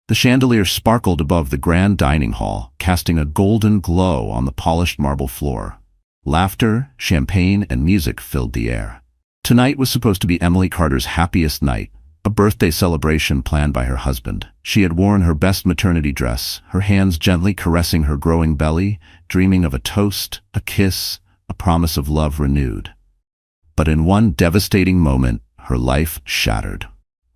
The chandelier sparkled above the grand dining hall, casting a golden glow on the polished marble floor. Laughter, champagne, and music filled the air. Tonight was supposed to be Emily Carter's happiest night, a birthday celebration planned by her husband. She had worn her best maternity dress, her hands gently caressing her growing belly, dreaming of a toast, a kiss, a promise of love renewed. But in one devastating moment, her life shattered.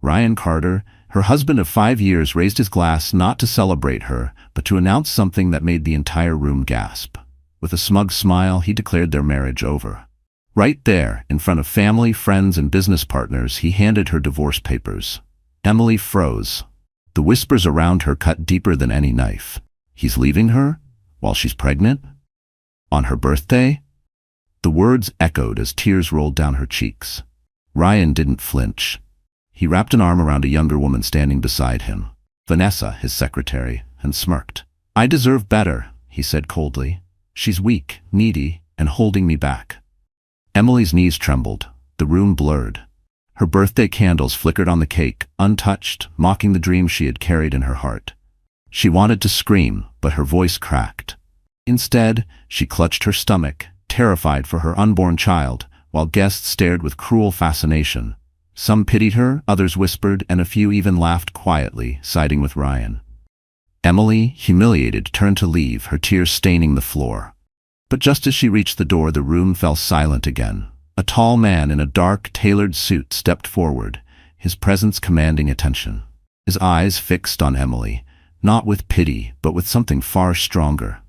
Ryan Carter, her husband of 5 years, raised his glass not to celebrate her, but to announce something that made the entire room gasp. With a smug smile, he declared their marriage over. Right there, in front of family, friends, and business partners, he handed her divorce papers. Emily froze. The whispers around her cut deeper than any knife. He's leaving her? While she's pregnant? On her birthday? The words echoed as tears rolled down her cheeks. Ryan didn't flinch. He wrapped an arm around a younger woman standing beside him, Vanessa, his secretary, and smirked. "I deserve better," he said coldly. "She's weak, needy, and holding me back." Emily's knees trembled. The room blurred. Her birthday candles flickered on the cake, untouched, mocking the dream she had carried in her heart. She wanted to scream, but her voice cracked. Instead, she clutched her stomach, terrified for her unborn child, while guests stared with cruel fascination. Some pitied her, others whispered, and a few even laughed quietly, siding with Ryan. Emily, humiliated, turned to leave, her tears staining the floor. But just as she reached the door, the room fell silent again. A tall man in a dark, tailored suit stepped forward, his presence commanding attention. His eyes fixed on Emily, not with pity, but with something far stronger.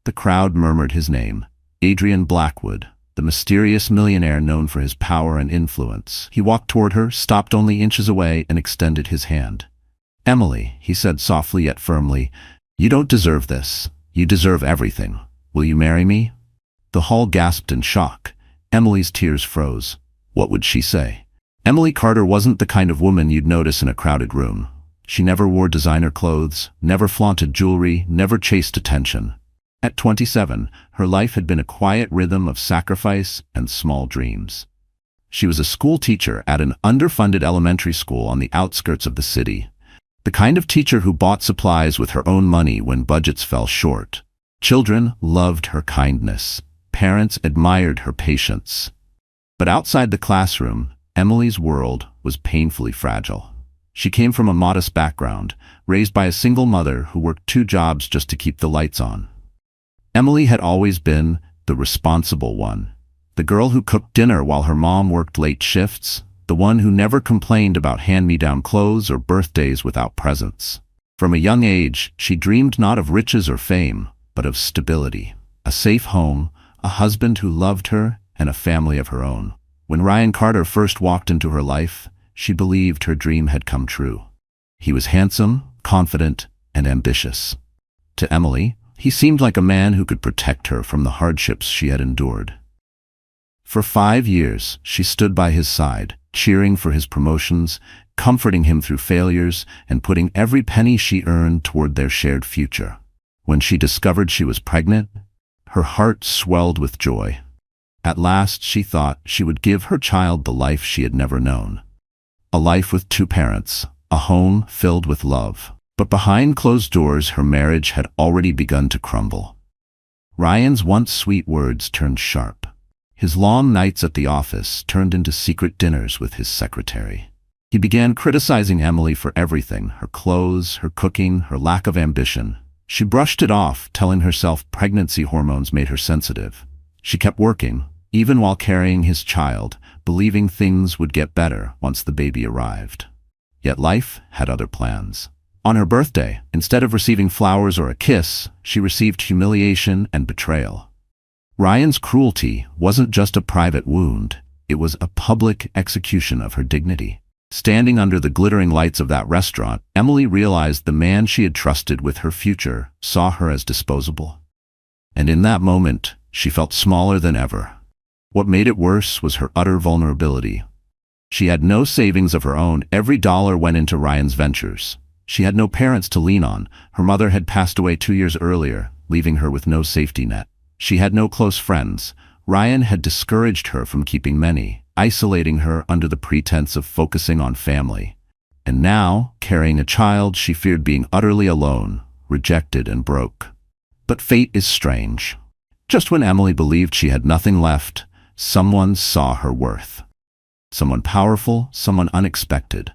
The crowd murmured his name, Adrian Blackwood, the mysterious millionaire known for his power and influence. He walked toward her, stopped only inches away, and extended his hand. "Emily," he said softly yet firmly, "you don't deserve this. You deserve everything. Will you marry me?" The hall gasped in shock. Emily's tears froze. What would she say? Emily Carter wasn't the kind of woman you'd notice in a crowded room. She never wore designer clothes, never flaunted jewelry, never chased attention. At 27, her life had been a quiet rhythm of sacrifice and small dreams. She was a school teacher at an underfunded elementary school on the outskirts of the city. The kind of teacher who bought supplies with her own money when budgets fell short. Children loved her kindness. Parents admired her patience. But outside the classroom, Emily's world was painfully fragile. She came from a modest background, raised by a single mother who worked 2 jobs just to keep the lights on. Emily had always been the responsible one, the girl who cooked dinner while her mom worked late shifts, the one who never complained about hand-me-down clothes or birthdays without presents. From a young age, she dreamed not of riches or fame, but of stability, a safe home, a husband who loved her, and a family of her own. When Ryan Carter first walked into her life, she believed her dream had come true. He was handsome, confident, and ambitious. To Emily, he seemed like a man who could protect her from the hardships she had endured. For 5 years, she stood by his side, cheering for his promotions, comforting him through failures, and putting every penny she earned toward their shared future. When she discovered she was pregnant, her heart swelled with joy. At last, she thought she would give her child the life she had never known. A life with 2 parents, a home filled with love. But behind closed doors, her marriage had already begun to crumble. Ryan's once sweet words turned sharp. His long nights at the office turned into secret dinners with his secretary. He began criticizing Emily for everything, her clothes, her cooking, her lack of ambition. She brushed it off, telling herself pregnancy hormones made her sensitive. She kept working, even while carrying his child, believing things would get better once the baby arrived. Yet life had other plans. On her birthday, instead of receiving flowers or a kiss, she received humiliation and betrayal. Ryan's cruelty wasn't just a private wound, it was a public execution of her dignity. Standing under the glittering lights of that restaurant, Emily realized the man she had trusted with her future saw her as disposable. And in that moment, she felt smaller than ever. What made it worse was her utter vulnerability. She had no savings of her own. Every dollar went into Ryan's ventures. She had no parents to lean on. Her mother had passed away 2 years earlier, leaving her with no safety net. She had no close friends. Ryan had discouraged her from keeping many, isolating her under the pretense of focusing on family. And now, carrying a child, she feared being utterly alone, rejected and broke. But fate is strange. Just when Emily believed she had nothing left, someone saw her worth. Someone powerful, someone unexpected.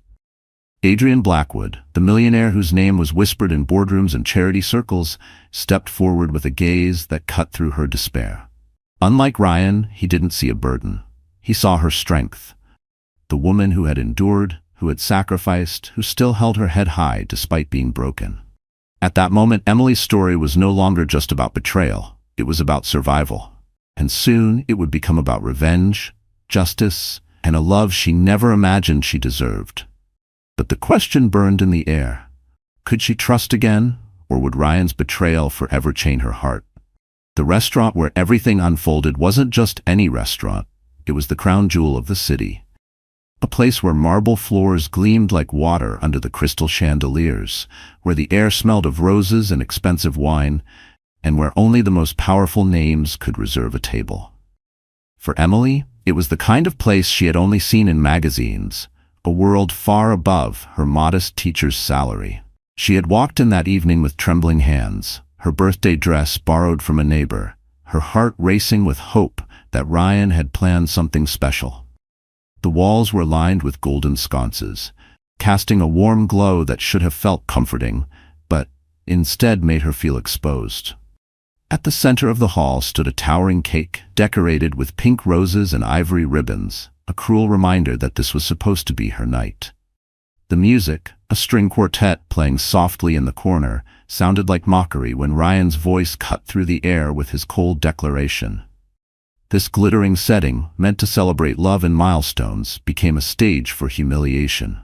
Adrian Blackwood, the millionaire whose name was whispered in boardrooms and charity circles, stepped forward with a gaze that cut through her despair. Unlike Ryan, he didn't see a burden. He saw her strength. The woman who had endured, who had sacrificed, who still held her head high despite being broken. At that moment, Emily's story was no longer just about betrayal. It was about survival. And soon it would become about revenge, justice, and a love she never imagined she deserved. But the question burned in the air. Could she trust again, or would Ryan's betrayal forever chain her heart? The restaurant where everything unfolded wasn't just any restaurant. It was the crown jewel of the city. A place where marble floors gleamed like water under the crystal chandeliers, where the air smelled of roses and expensive wine, and where only the most powerful names could reserve a table. For Emily, it was the kind of place she had only seen in magazines, a world far above her modest teacher's salary. She had walked in that evening with trembling hands, her birthday dress borrowed from a neighbor, her heart racing with hope that Ryan had planned something special. The walls were lined with golden sconces, casting a warm glow that should have felt comforting, but instead made her feel exposed. At the center of the hall stood a towering cake, decorated with pink roses and ivory ribbons, a cruel reminder that this was supposed to be her night. The music, a string quartet playing softly in the corner, sounded like mockery when Ryan's voice cut through the air with his cold declaration. This glittering setting, meant to celebrate love and milestones, became a stage for humiliation.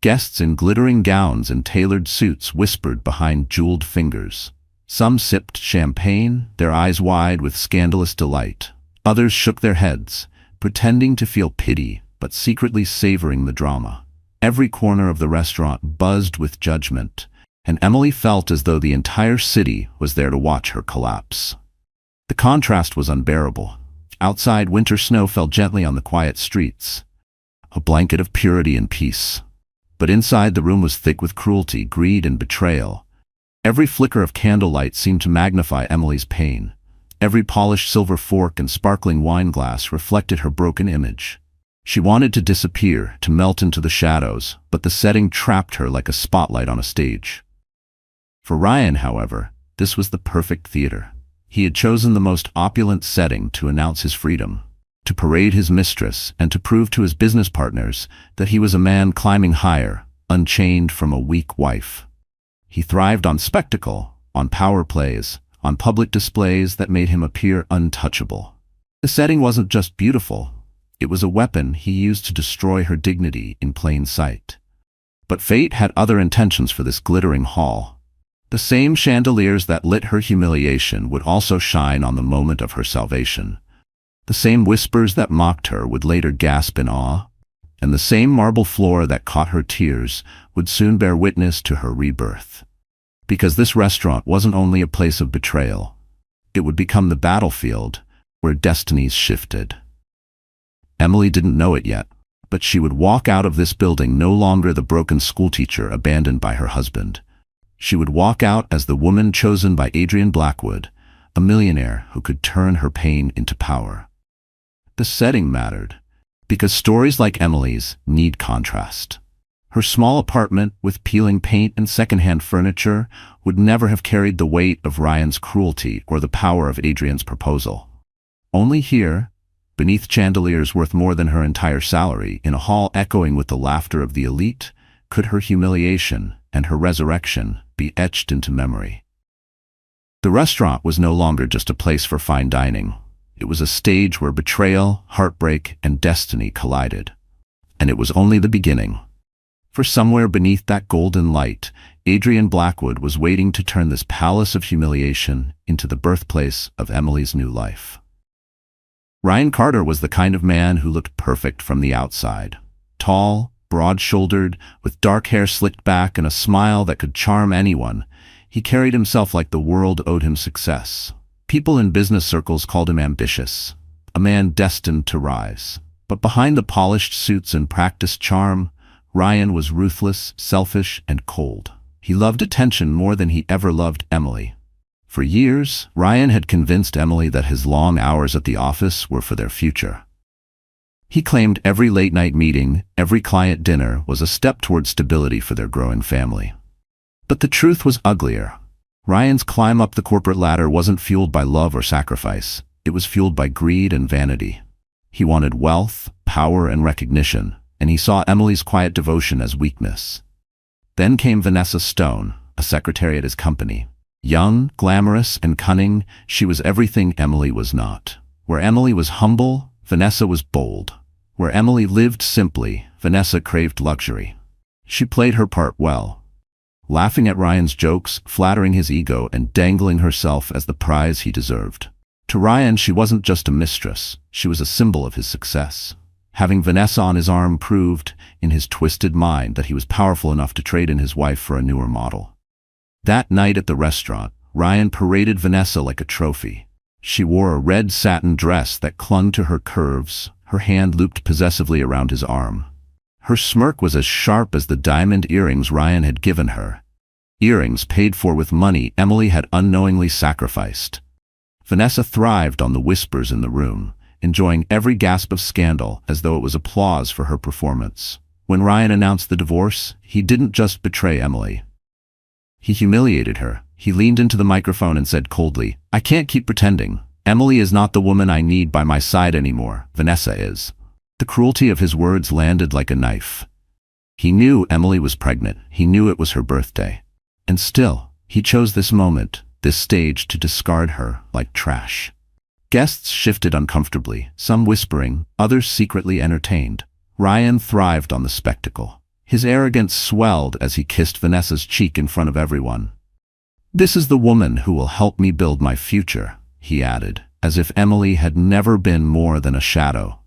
Guests in glittering gowns and tailored suits whispered behind jeweled fingers. Some sipped champagne, their eyes wide with scandalous delight. Others shook their heads, pretending to feel pity, but secretly savoring the drama. Every corner of the restaurant buzzed with judgment, and Emily felt as though the entire city was there to watch her collapse. The contrast was unbearable. Outside, winter snow fell gently on the quiet streets, a blanket of purity and peace. But inside, the room was thick with cruelty, greed, and betrayal. Every flicker of candlelight seemed to magnify Emily's pain. Every polished silver fork and sparkling wine glass reflected her broken image. She wanted to disappear, to melt into the shadows, but the setting trapped her like a spotlight on a stage. For Ryan, however, this was the perfect theater. He had chosen the most opulent setting to announce his freedom, to parade his mistress, and to prove to his business partners that he was a man climbing higher, unchained from a weak wife. He thrived on spectacle, on power plays, on public displays that made him appear untouchable. The setting wasn't just beautiful, it was a weapon he used to destroy her dignity in plain sight. But fate had other intentions for this glittering hall. The same chandeliers that lit her humiliation would also shine on the moment of her salvation. The same whispers that mocked her would later gasp in awe, and the same marble floor that caught her tears would soon bear witness to her rebirth. Because this restaurant wasn't only a place of betrayal, it would become the battlefield where destinies shifted. Emily didn't know it yet, but she would walk out of this building no longer the broken schoolteacher abandoned by her husband. She would walk out as the woman chosen by Adrian Blackwood, a millionaire who could turn her pain into power. The setting mattered, because stories like Emily's need contrast. Her small apartment with peeling paint and secondhand furniture would never have carried the weight of Ryan's cruelty or the power of Adrian's proposal. Only here, beneath chandeliers worth more than her entire salary, in a hall echoing with the laughter of the elite, could her humiliation and her resurrection be etched into memory. The restaurant was no longer just a place for fine dining. It was a stage where betrayal, heartbreak, and destiny collided. And it was only the beginning. For somewhere beneath that golden light, Adrian Blackwood was waiting to turn this palace of humiliation into the birthplace of Emily's new life. Ryan Carter was the kind of man who looked perfect from the outside. Tall, broad-shouldered, with dark hair slicked back and a smile that could charm anyone, he carried himself like the world owed him success. People in business circles called him ambitious, a man destined to rise. But behind the polished suits and practiced charm, Ryan was ruthless, selfish, and cold. He loved attention more than he ever loved Emily. For years, Ryan had convinced Emily that his long hours at the office were for their future. He claimed every late-night meeting, every client dinner was a step toward stability for their growing family. But the truth was uglier. Ryan's climb up the corporate ladder wasn't fueled by love or sacrifice. It was fueled by greed and vanity. He wanted wealth, power, and recognition, and he saw Emily's quiet devotion as weakness. Then came Vanessa Stone, a secretary at his company. Young, glamorous, and cunning, she was everything Emily was not. Where Emily was humble, Vanessa was bold. Where Emily lived simply, Vanessa craved luxury. She played her part well, laughing at Ryan's jokes, flattering his ego, and dangling herself as the prize he deserved. To Ryan, she wasn't just a mistress, she was a symbol of his success. Having Vanessa on his arm proved, in his twisted mind, that he was powerful enough to trade in his wife for a newer model. That night at the restaurant, Ryan paraded Vanessa like a trophy. She wore a red satin dress that clung to her curves, her hand looped possessively around his arm. Her smirk was as sharp as the diamond earrings Ryan had given her. Earrings paid for with money Emily had unknowingly sacrificed. Vanessa thrived on the whispers in the room, enjoying every gasp of scandal as though it was applause for her performance. When Ryan announced the divorce, he didn't just betray Emily. He humiliated her. He leaned into the microphone and said coldly, "I can't keep pretending. Emily is not the woman I need by my side anymore. Vanessa is." The cruelty of his words landed like a knife. He knew Emily was pregnant. He knew it was her birthday. And still, he chose this moment, this stage, to discard her like trash. Guests shifted uncomfortably, some whispering, others secretly entertained. Ryan thrived on the spectacle. His arrogance swelled as he kissed Vanessa's cheek in front of everyone. "This is the woman who will help me build my future," he added, as if Emily had never been more than a shadow.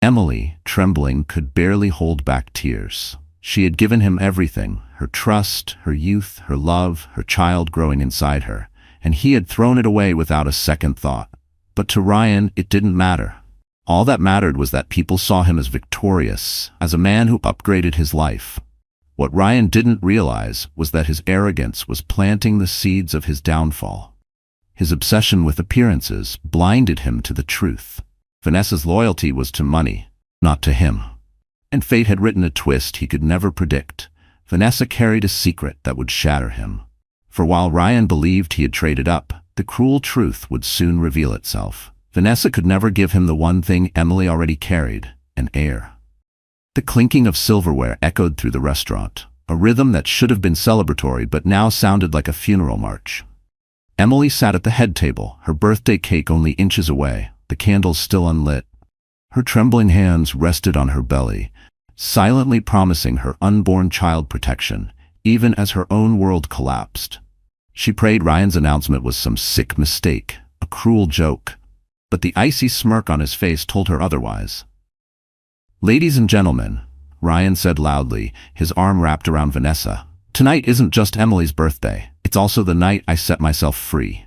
Emily, trembling, could barely hold back tears. She had given him everything, her trust, her youth, her love, her child growing inside her, and he had thrown it away without a second thought. But to Ryan, it didn't matter. All that mattered was that people saw him as victorious, as a man who upgraded his life. What Ryan didn't realize was that his arrogance was planting the seeds of his downfall. His obsession with appearances blinded him to the truth. Vanessa's loyalty was to money, not to him. And fate had written a twist he could never predict. Vanessa carried a secret that would shatter him. For while Ryan believed he had traded up, the cruel truth would soon reveal itself. Vanessa could never give him the one thing Emily already carried, an heir. The clinking of silverware echoed through the restaurant, a rhythm that should have been celebratory but now sounded like a funeral march. Emily sat at the head table, her birthday cake only inches away, the candles still unlit. Her trembling hands rested on her belly, silently promising her unborn child protection, even as her own world collapsed. She prayed Ryan's announcement was some sick mistake, a cruel joke. But the icy smirk on his face told her otherwise. "Ladies and gentlemen," Ryan said loudly, his arm wrapped around Vanessa, "tonight isn't just Emily's birthday. It's also the night I set myself free."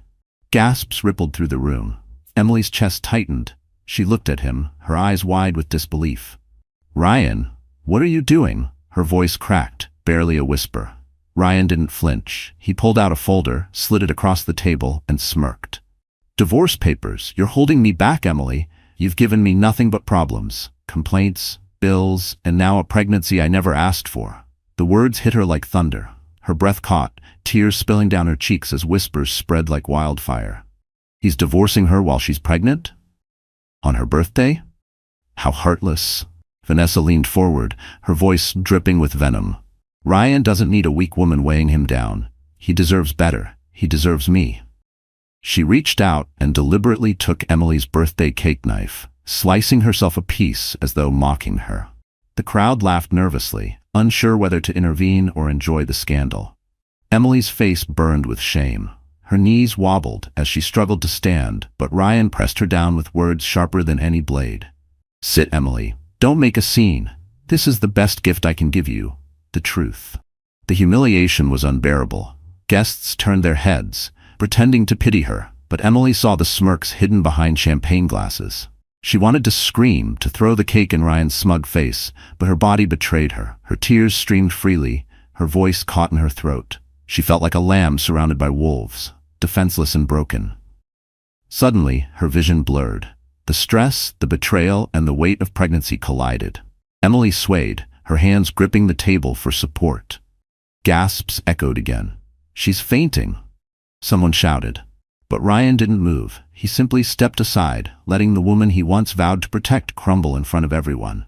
Gasps rippled through the room. Emily's chest tightened. She looked at him, her eyes wide with disbelief. "Ryan, what are you doing?" Her voice cracked, barely a whisper. Ryan didn't flinch. He pulled out a folder, slid it across the table, and smirked. "Divorce papers. You're holding me back, Emily. You've given me nothing but problems, complaints, bills, and now a pregnancy I never asked for." The words hit her like thunder. Her breath caught, tears spilling down her cheeks as whispers spread like wildfire. He's divorcing her while she's pregnant? On her birthday? How heartless. Vanessa leaned forward, her voice dripping with venom. Ryan doesn't need a weak woman weighing him down. He deserves better. He deserves me. She reached out and deliberately took Emily's birthday cake knife, slicing herself a piece as though mocking her. The crowd laughed nervously, unsure whether to intervene or enjoy the scandal. Emily's face burned with shame. Her knees wobbled as she struggled to stand, but Ryan pressed her down with words sharper than any blade. "Sit, Emily. Don't make a scene. This is the best gift I can give you, the truth." The humiliation was unbearable. Guests turned their heads, pretending to pity her, but Emily saw the smirks hidden behind champagne glasses. She wanted to scream, to throw the cake in Ryan's smug face, but her body betrayed her. Her tears streamed freely, her voice caught in her throat. She felt like a lamb surrounded by wolves, defenseless and broken. Suddenly, her vision blurred. The stress, the betrayal, and the weight of pregnancy collided. Emily swayed, her hands gripping the table for support. Gasps echoed again. "She's fainting," someone shouted. But Ryan didn't move. He simply stepped aside, letting the woman he once vowed to protect crumble in front of everyone.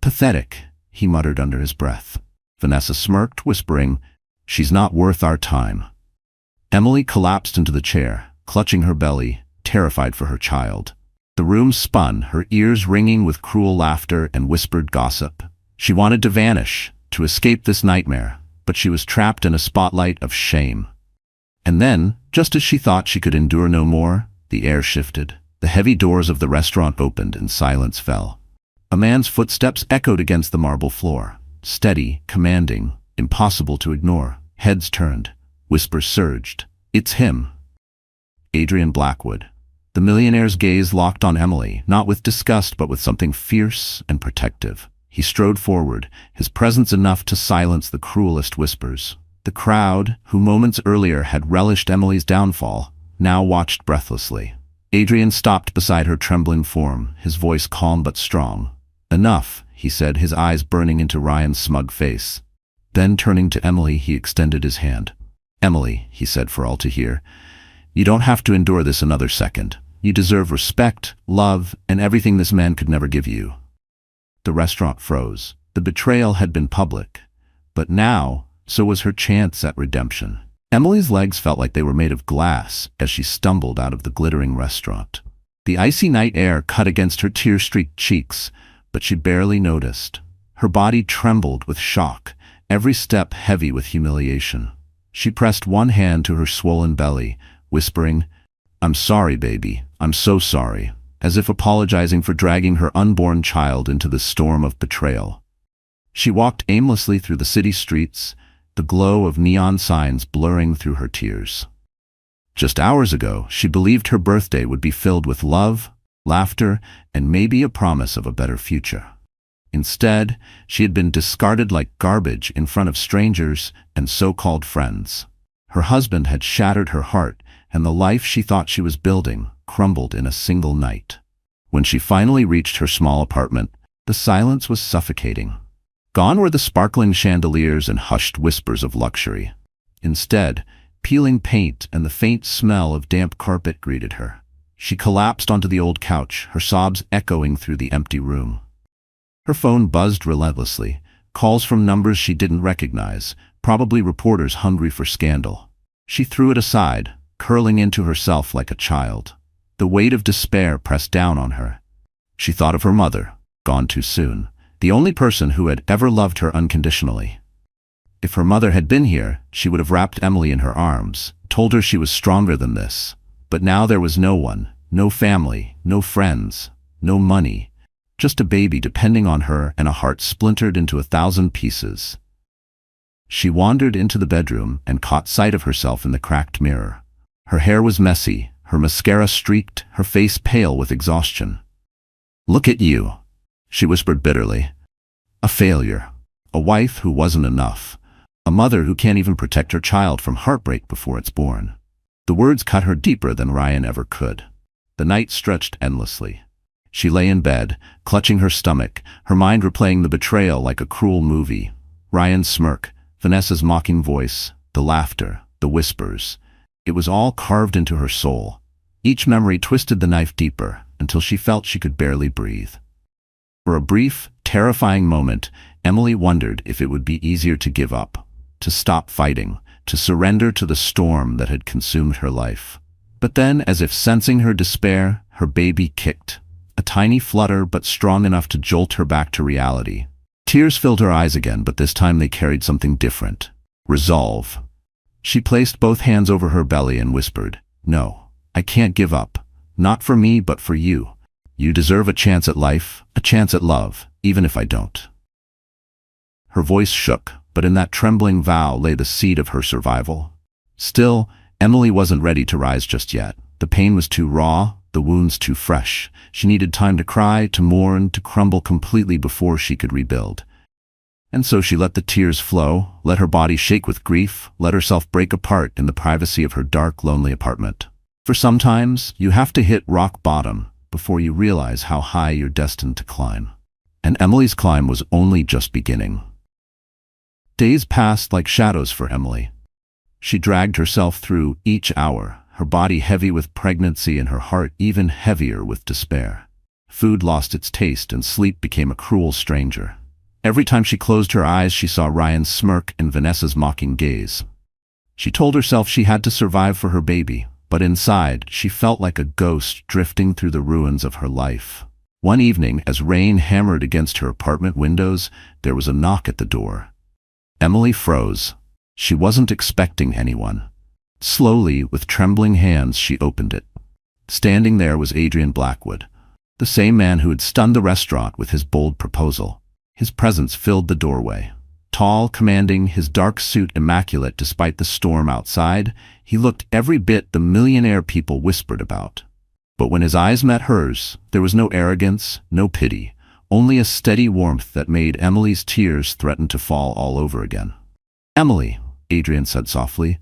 "Pathetic," he muttered under his breath. Vanessa smirked, whispering, "She's not worth our time." Emily collapsed into the chair, clutching her belly, terrified for her child. The room spun, her ears ringing with cruel laughter and whispered gossip. She wanted to vanish, to escape this nightmare, but she was trapped in a spotlight of shame. And then, just as she thought she could endure no more, the air shifted. The heavy doors of the restaurant opened and silence fell. A man's footsteps echoed against the marble floor. Steady, commanding, impossible to ignore. Heads turned. Whispers surged. "It's him." Adrian Blackwood. The millionaire's gaze locked on Emily, not with disgust but with something fierce and protective. He strode forward, his presence enough to silence the cruelest whispers. The crowd, who moments earlier had relished Emily's downfall, now watched breathlessly. Adrian stopped beside her trembling form, his voice calm but strong. "Enough," he said, his eyes burning into Ryan's smug face. Then, turning to Emily, he extended his hand. "Emily," he said for all to hear, "you don't have to endure this another second. You deserve respect, love, and everything this man could never give you." The restaurant froze. The betrayal had been public. But now, so was her chance at redemption. Emily's legs felt like they were made of glass as she stumbled out of the glittering restaurant. The icy night air cut against her tear-streaked cheeks, but she barely noticed. Her body trembled with shock, every step heavy with humiliation. She pressed one hand to her swollen belly, whispering, "I'm sorry, baby. I'm so sorry," as if apologizing for dragging her unborn child into the storm of betrayal. She walked aimlessly through the city streets, the glow of neon signs blurring through her tears. Just hours ago, she believed her birthday would be filled with love, laughter, and maybe a promise of a better future. Instead, she had been discarded like garbage in front of strangers and so-called friends. Her husband had shattered her heart, and the life she thought she was building crumbled in a single night. When she finally reached her small apartment, the silence was suffocating. Gone were the sparkling chandeliers and hushed whispers of luxury. Instead, peeling paint and the faint smell of damp carpet greeted her. She collapsed onto the old couch, her sobs echoing through the empty room. Her phone buzzed relentlessly, calls from numbers she didn't recognize, probably reporters hungry for scandal. She threw it aside, curling into herself like a child. The weight of despair pressed down on her. She thought of her mother, gone too soon, the only person who had ever loved her unconditionally. If her mother had been here, she would have wrapped Emily in her arms, told her she was stronger than this. But now there was no one, no family, no friends, no money, just a baby depending on her and a heart splintered into 1,000 pieces. She wandered into the bedroom and caught sight of herself in the cracked mirror. Her hair was messy, her mascara streaked, her face pale with exhaustion. "Look at you," she whispered bitterly. "A failure. A wife who wasn't enough. A mother who can't even protect her child from heartbreak before it's born." The words cut her deeper than Ryan ever could. The night stretched endlessly. She lay in bed, clutching her stomach, her mind replaying the betrayal like a cruel movie. Ryan's smirk, Vanessa's mocking voice, the laughter, the whispers. It was all carved into her soul. Each memory twisted the knife deeper, until she felt she could barely breathe. For a brief, terrifying moment, Emily wondered if it would be easier to give up, to stop fighting, to surrender to the storm that had consumed her life. But then, as if sensing her despair, her baby kicked. A tiny flutter, but strong enough to jolt her back to reality. Tears filled her eyes again, but this time they carried something different. Resolve. She placed both hands over her belly and whispered, "No, I can't give up. Not for me, but for you. You deserve a chance at life, a chance at love, even if I don't." Her voice shook, but in that trembling vow lay the seed of her survival. Still, Emily wasn't ready to rise just yet. The pain was too raw, the wounds too fresh. She needed time to cry, to mourn, to crumble completely before she could rebuild. And so she let the tears flow, let her body shake with grief, let herself break apart in the privacy of her dark, lonely apartment. For sometimes, you have to hit rock bottom before you realize how high you're destined to climb. And Emily's climb was only just beginning. Days passed like shadows for Emily. She dragged herself through each hour, her body heavy with pregnancy and her heart even heavier with despair. Food lost its taste and sleep became a cruel stranger. Every time she closed her eyes, she saw Ryan's smirk and Vanessa's mocking gaze. She told herself she had to survive for her baby, but inside, she felt like a ghost drifting through the ruins of her life. One evening, as rain hammered against her apartment windows, there was a knock at the door. Emily froze. She wasn't expecting anyone. Slowly, with trembling hands, she opened it. Standing there was Adrian Blackwood, the same man who had stunned the restaurant with his bold proposal. His presence filled the doorway. Tall, commanding, his dark suit immaculate despite the storm outside, he looked every bit the millionaire people whispered about. But when his eyes met hers, there was no arrogance, no pity, only a steady warmth that made Emily's tears threaten to fall all over again. "Emily," Adrian said softly,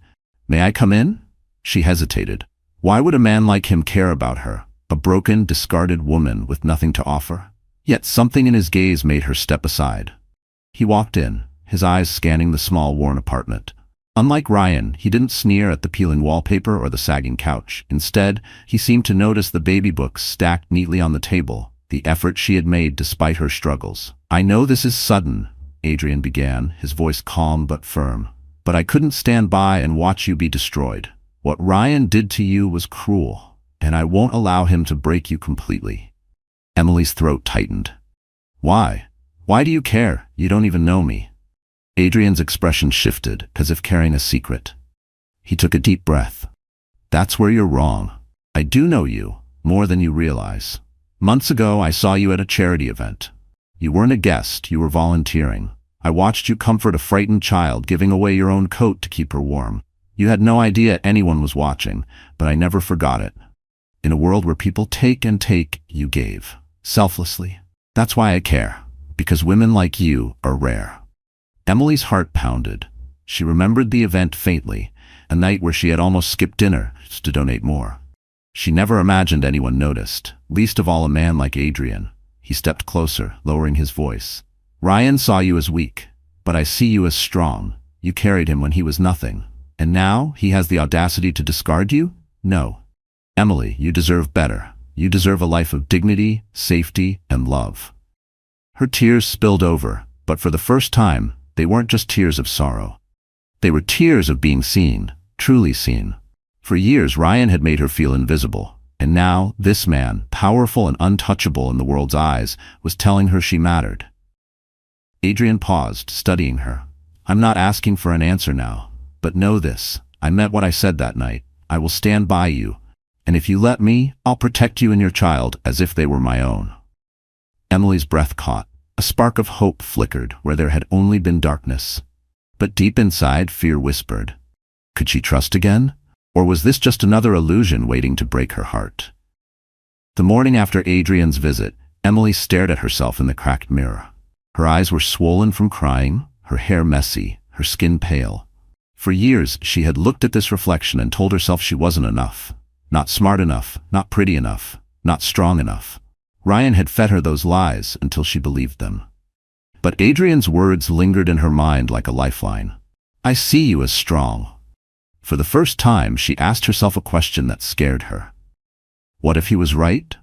"may I come in?" She hesitated. Why would a man like him care about her, a broken, discarded woman with nothing to offer? Yet something in his gaze made her step aside. He walked in, his eyes scanning the small, worn apartment. Unlike Ryan, he didn't sneer at the peeling wallpaper or the sagging couch. Instead, he seemed to notice the baby books stacked neatly on the table, the effort she had made despite her struggles. "I know this is sudden," Adrian began, his voice calm but firm, "but I couldn't stand by and watch you be destroyed. What Ryan did to you was cruel, and I won't allow him to break you completely." Emily's throat tightened. "Why? Why do you care? You don't even know me." Adrian's expression shifted, as if carrying a secret. He took a deep breath. "That's where you're wrong. I do know you, more than you realize. Months ago, I saw you at a charity event. You weren't a guest, you were volunteering. I watched you comfort a frightened child, giving away your own coat to keep her warm. You had no idea anyone was watching, but I never forgot it. In a world where people take and take, you gave. Selflessly. That's why I care. Because women like you are rare." Emily's heart pounded. She remembered the event faintly, a night where she had almost skipped dinner just to donate more. She never imagined anyone noticed, least of all a man like Adrian. He stepped closer, lowering his voice. "Ryan saw you as weak, but I see you as strong. You carried him when he was nothing. And now he has the audacity to discard you? No. Emily, you deserve better. You deserve a life of dignity, safety, and love." Her tears spilled over, but for the first time, they weren't just tears of sorrow. They were tears of being seen, truly seen. For years, Ryan had made her feel invisible, and now this man, powerful and untouchable in the world's eyes, was telling her she mattered. Adrian paused, studying her. "I'm not asking for an answer now, but know this. I meant what I said that night. I will stand by you, and if you let me, I'll protect you and your child as if they were my own." Emily's breath caught. A spark of hope flickered where there had only been darkness. But deep inside, fear whispered. Could she trust again? Or was this just another illusion waiting to break her heart? The morning after Adrian's visit, Emily stared at herself in the cracked mirror. Her eyes were swollen from crying, her hair messy, her skin pale. For years, she had looked at this reflection and told herself she wasn't enough. Not smart enough, not pretty enough, not strong enough. Ryan had fed her those lies until she believed them. But Adrian's words lingered in her mind like a lifeline. "I see you as strong." For the first time, she asked herself a question that scared her. What if he was right?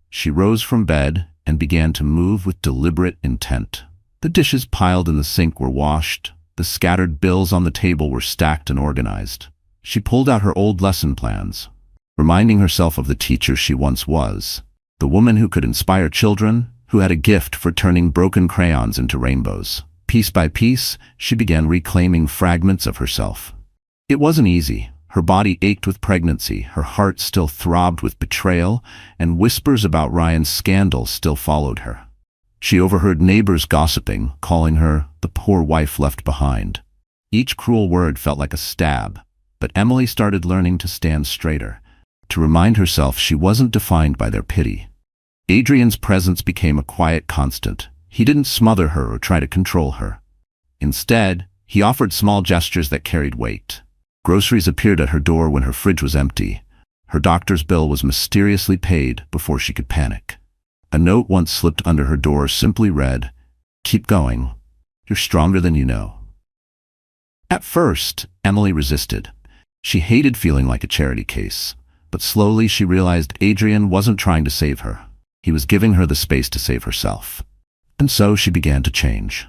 She rose from bed and began to move with deliberate intent. The dishes piled in the sink were washed. The scattered bills on the table were stacked and organized. She pulled out her old lesson plans, reminding herself of the teacher she once was. The woman who could inspire children, who had a gift for turning broken crayons into rainbows. Piece by piece, she began reclaiming fragments of herself. It wasn't easy. Her body ached with pregnancy, her heart still throbbed with betrayal, and whispers about Ryan's scandal still followed her. She overheard neighbors gossiping, calling her the poor wife left behind. Each cruel word felt like a stab, but Emily started learning to stand straighter. to remind herself she wasn't defined by their pity. Adrian's presence became a quiet constant. He didn't smother her or try to control her. Instead, he offered small gestures that carried weight. Groceries appeared at her door when her fridge was empty. Her doctor's bill was mysteriously paid before she could panic. A note once slipped under her door simply read, "Keep going. You're stronger than you know." At first, Emily resisted. She hated feeling like a charity case, but slowly she realized Adrian wasn't trying to save her. He was giving her the space to save herself. And so she began to change.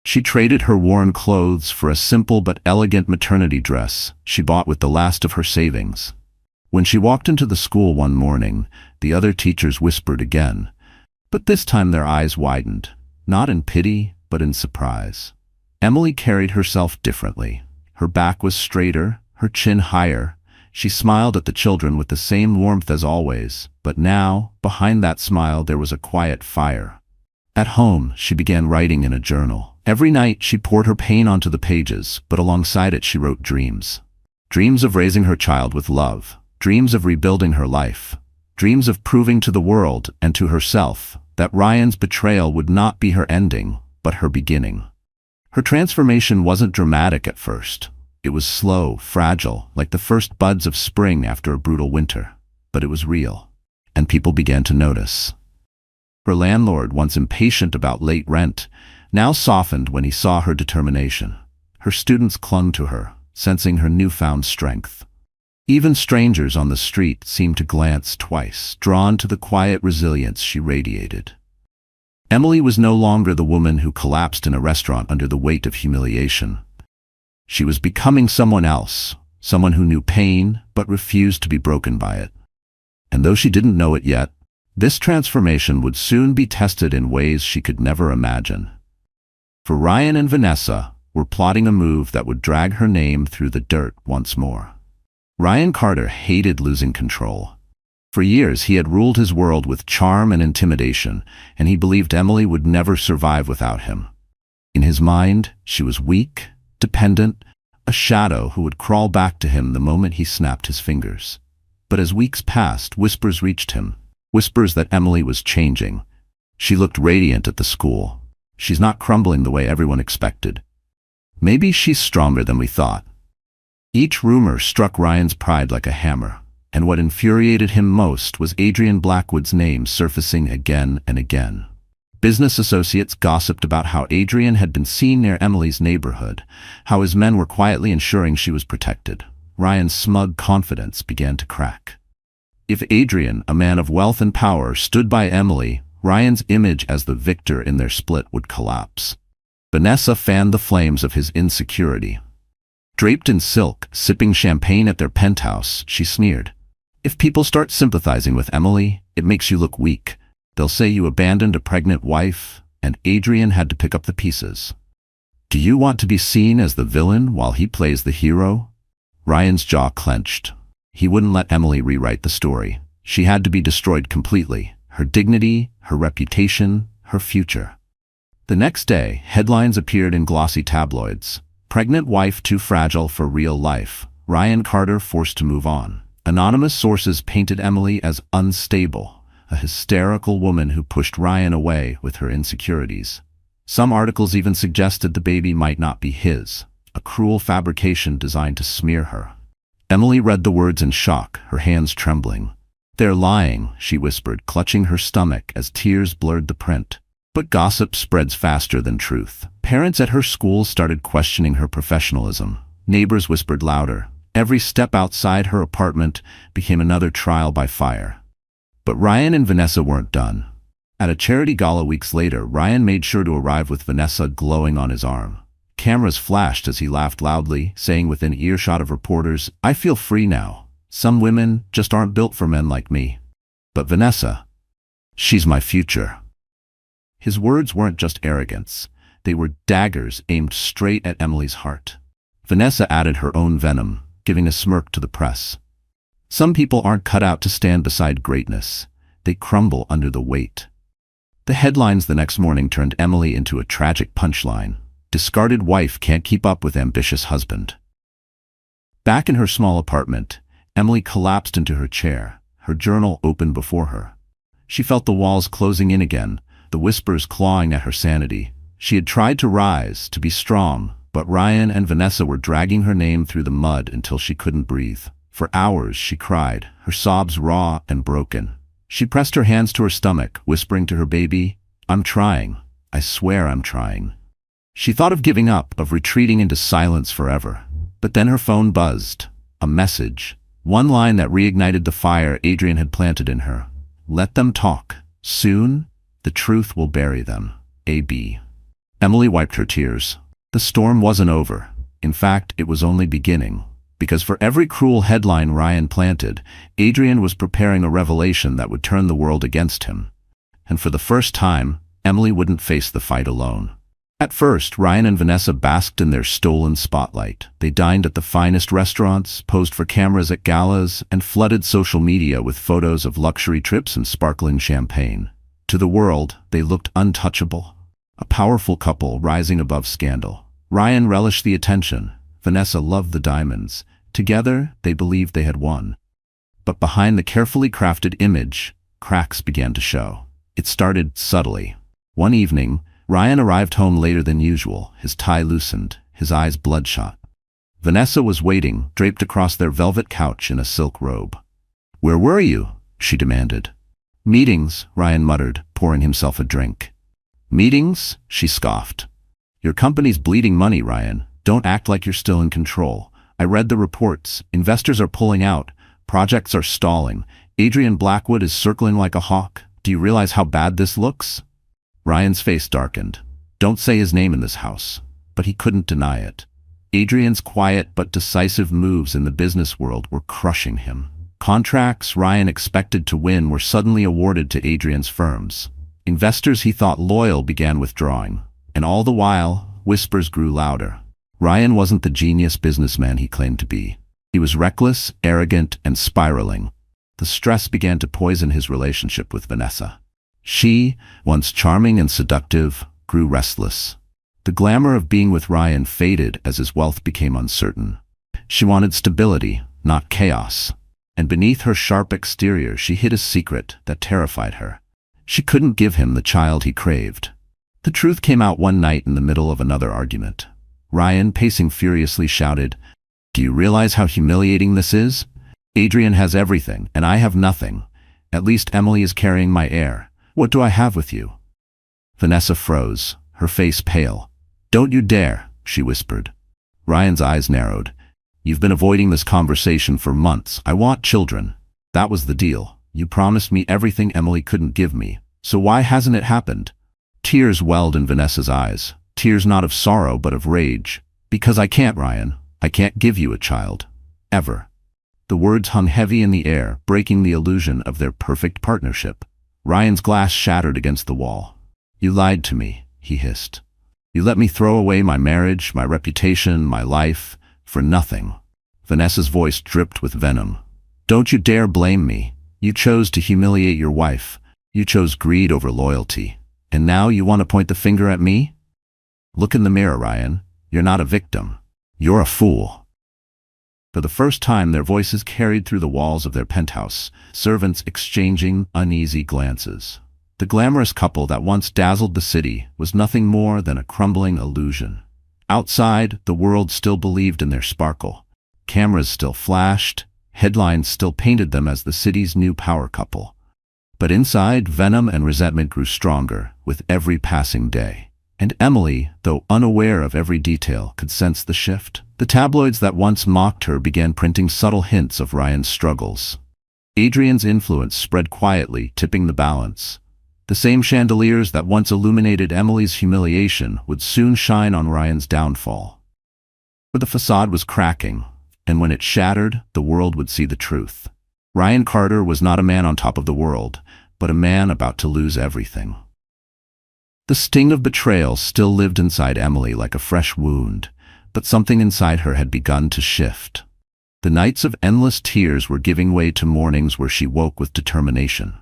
She traded her worn clothes for a simple but elegant maternity dress she bought with the last of her savings. When she walked into the school one morning, the other teachers whispered again, but this time their eyes widened, not in pity, but in surprise. Emily carried herself differently. Her back was straighter, her chin higher. She smiled at the children with the same warmth as always, but now, behind that smile, there was a quiet fire. At home, she began writing in a journal. Every night, she poured her pain onto the pages, but alongside it she wrote dreams. Dreams of raising her child with love. Dreams of rebuilding her life. Dreams of proving to the world and to herself that Ryan's betrayal would not be her ending, but her beginning. Her transformation wasn't dramatic at first. It was slow, fragile, like the first buds of spring after a brutal winter. But it was real, and people began to notice. Her landlord, once impatient about late rent, now softened when he saw her determination. Her students clung to her, sensing her newfound strength. Even strangers on the street seemed to glance twice, drawn to the quiet resilience she radiated. Emily was no longer the woman who collapsed in a restaurant under the weight of humiliation. She was becoming someone else, someone who knew pain but refused to be broken by it. And though she didn't know it yet, this transformation would soon be tested in ways she could never imagine. For Ryan and Vanessa were plotting a move that would drag her name through the dirt once more. Ryan Carter hated losing control. For years he had ruled his world with charm and intimidation, and he believed Emily would never survive without him. In his mind, she was weak, dependent, a shadow who would crawl back to him the moment he snapped his fingers. But as weeks passed, whispers reached him, whispers that Emily was changing. She looked radiant at the school. She's not crumbling the way everyone expected. Maybe she's stronger than we thought. Each rumor struck Ryan's pride like a hammer, and what infuriated him most was Adrian Blackwood's name surfacing again and again. Business associates gossiped about how Adrian had been seen near Emily's neighborhood, how his men were quietly ensuring she was protected. Ryan's smug confidence began to crack. If Adrian, a man of wealth and power, stood by Emily, Ryan's image as the victor in their split would collapse. Vanessa fanned the flames of his insecurity. Draped in silk, sipping champagne at their penthouse, she sneered. "If people start sympathizing with Emily, it makes you look weak. They'll say you abandoned a pregnant wife, and Adrian had to pick up the pieces. Do you want to be seen as the villain while he plays the hero?" Ryan's jaw clenched. He wouldn't let Emily rewrite the story. She had to be destroyed completely. Her dignity, her reputation, her future. The next day, headlines appeared in glossy tabloids. Pregnant wife too fragile for real life. Ryan Carter forced to move on. Anonymous sources painted Emily as unstable, a hysterical woman who pushed Ryan away with her insecurities. Some articles even suggested the baby might not be his, a cruel fabrication designed to smear her. Emily read the words in shock, her hands trembling. "They're lying," she whispered, clutching her stomach as tears blurred the print. But gossip spreads faster than truth. Parents at her school started questioning her professionalism. Neighbors whispered louder. Every step outside her apartment became another trial by fire. But Ryan and Vanessa weren't done. At a charity gala weeks later, Ryan made sure to arrive with Vanessa glowing on his arm. Cameras flashed as he laughed loudly, saying within earshot of reporters, "I feel free now. Some women just aren't built for men like me. But Vanessa, she's my future." His words weren't just arrogance. They were daggers aimed straight at Emily's heart. Vanessa added her own venom, giving a smirk to the press. Some people aren't cut out to stand beside greatness. They crumble under the weight. The headlines the next morning turned Emily into a tragic punchline. Discarded wife can't keep up with ambitious husband. Back in her small apartment, Emily collapsed into her chair, her journal open before her. She felt the walls closing in again, the whispers clawing at her sanity. She had tried to rise, to be strong, but Ryan and Vanessa were dragging her name through the mud until she couldn't breathe. For hours she cried, her sobs raw and broken. She pressed her hands to her stomach, whispering to her baby, "I'm trying. I swear I'm trying." She thought of giving up, of retreating into silence forever. But then her phone buzzed. A message. One line that reignited the fire Adrian had planted in her. "Let them talk. Soon, the truth will bury them. A.B." Emily wiped her tears. The storm wasn't over. In fact, it was only beginning. Because for every cruel headline Ryan planted, Adrian was preparing a revelation that would turn the world against him. And for the first time, Emily wouldn't face the fight alone. At first, Ryan and Vanessa basked in their stolen spotlight. They dined at the finest restaurants, posed for cameras at galas, and flooded social media with photos of luxury trips and sparkling champagne. To the world, they looked untouchable. A powerful couple rising above scandal. Ryan relished the attention. Vanessa loved the diamonds. Together, they believed they had won. But behind the carefully crafted image, cracks began to show. It started subtly. One evening, Ryan arrived home later than usual, his tie loosened, his eyes bloodshot. Vanessa was waiting, draped across their velvet couch in a silk robe. "Where were you?" she demanded. "Meetings," Ryan muttered, pouring himself a drink. "Meetings?" she scoffed. "Your company's bleeding money, Ryan. Don't act like you're still in control. I read the reports. Investors are pulling out. Projects are stalling. Adrian Blackwood is circling like a hawk. Do you realize how bad this looks?" Ryan's face darkened. Don't say his name in this house. But he couldn't deny it. Adrian's quiet but decisive moves in the business world were crushing him. Contracts Ryan expected to win were suddenly awarded to Adrian's firms. Investors he thought loyal began withdrawing. And all the while, whispers grew louder. Ryan wasn't the genius businessman he claimed to be. He was reckless, arrogant, and spiraling. The stress began to poison his relationship with Vanessa. She, once charming and seductive, grew restless. The glamour of being with Ryan faded as his wealth became uncertain. She wanted stability, not chaos. And beneath her sharp exterior she hid a secret that terrified her. She couldn't give him the child he craved. The truth came out one night in the middle of another argument. Ryan, pacing furiously, shouted, "Do you realize how humiliating this is? Adrian has everything, and I have nothing. At least Emily is carrying my heir. What do I have with you?" Vanessa froze, her face pale. "Don't you dare," she whispered. Ryan's eyes narrowed. "You've been avoiding this conversation for months. I want children. That was the deal. You promised me everything Emily couldn't give me. So why hasn't it happened?" Tears welled in Vanessa's eyes. Tears not of sorrow but of rage. "Because I can't, Ryan. I can't give you a child. Ever." The words hung heavy in the air, breaking the illusion of their perfect partnership. Ryan's glass shattered against the wall. "You lied to me," he hissed. "You let me throw away my marriage, my reputation, my life, for nothing." Vanessa's voice dripped with venom. "Don't you dare blame me. You chose to humiliate your wife. You chose greed over loyalty. And now you want to point the finger at me? Look in the mirror, Ryan. You're not a victim. You're a fool." For the first time, their voices carried through the walls of their penthouse, servants exchanging uneasy glances. The glamorous couple that once dazzled the city was nothing more than a crumbling illusion. Outside, the world still believed in their sparkle. Cameras still flashed, headlines still painted them as the city's new power couple. But inside, venom and resentment grew stronger with every passing day. And Emily, though unaware of every detail, could sense the shift. The tabloids that once mocked her began printing subtle hints of Ryan's struggles. Adrian's influence spread quietly, tipping the balance. The same chandeliers that once illuminated Emily's humiliation would soon shine on Ryan's downfall. For the facade was cracking, and when it shattered, the world would see the truth. Ryan Carter was not a man on top of the world, but a man about to lose everything. The sting of betrayal still lived inside Emily like a fresh wound, but something inside her had begun to shift. The nights of endless tears were giving way to mornings where she woke with determination.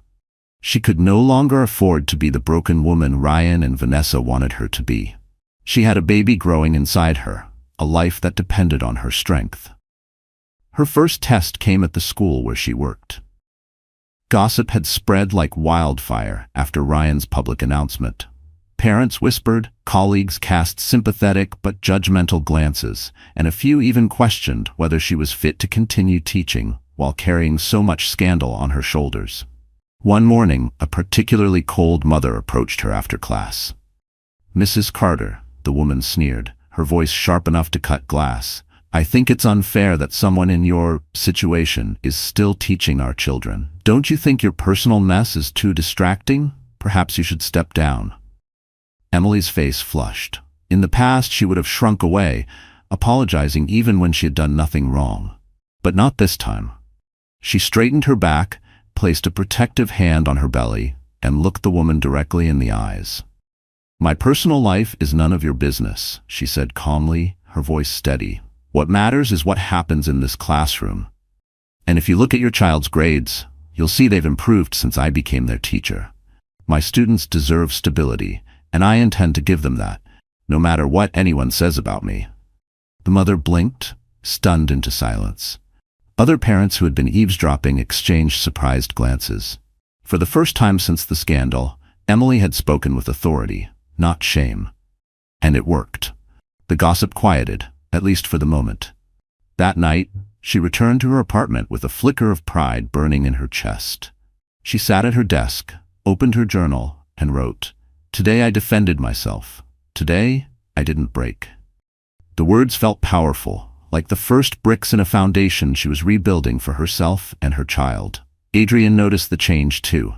She could no longer afford to be the broken woman Ryan and Vanessa wanted her to be. She had a baby growing inside her, a life that depended on her strength. Her first test came at the school where she worked. Gossip had spread like wildfire after Ryan's public announcement. Parents whispered, colleagues cast sympathetic but judgmental glances, and a few even questioned whether she was fit to continue teaching while carrying so much scandal on her shoulders. One morning, a particularly cold mother approached her after class. "Mrs. Carter," the woman sneered, her voice sharp enough to cut glass, "I think it's unfair that someone in your situation is still teaching our children. Don't you think your personal mess is too distracting? Perhaps you should step down." Emily's face flushed. In the past, she would have shrunk away, apologizing even when she had done nothing wrong. But not this time. She straightened her back, placed a protective hand on her belly, and looked the woman directly in the eyes. "My personal life is none of your business," she said calmly, her voice steady. "What matters is what happens in this classroom. And if you look at your child's grades, you'll see they've improved since I became their teacher. My students deserve stability, and I intend to give them that, no matter what anyone says about me." The mother blinked, stunned into silence. Other parents who had been eavesdropping exchanged surprised glances. For the first time since the scandal, Emily had spoken with authority, not shame. And it worked. The gossip quieted, at least for the moment. That night, she returned to her apartment with a flicker of pride burning in her chest. She sat at her desk, opened her journal, and wrote, "Today I defended myself. Today, I didn't break." The words felt powerful, like the first bricks in a foundation she was rebuilding for herself and her child. Adrian noticed the change too.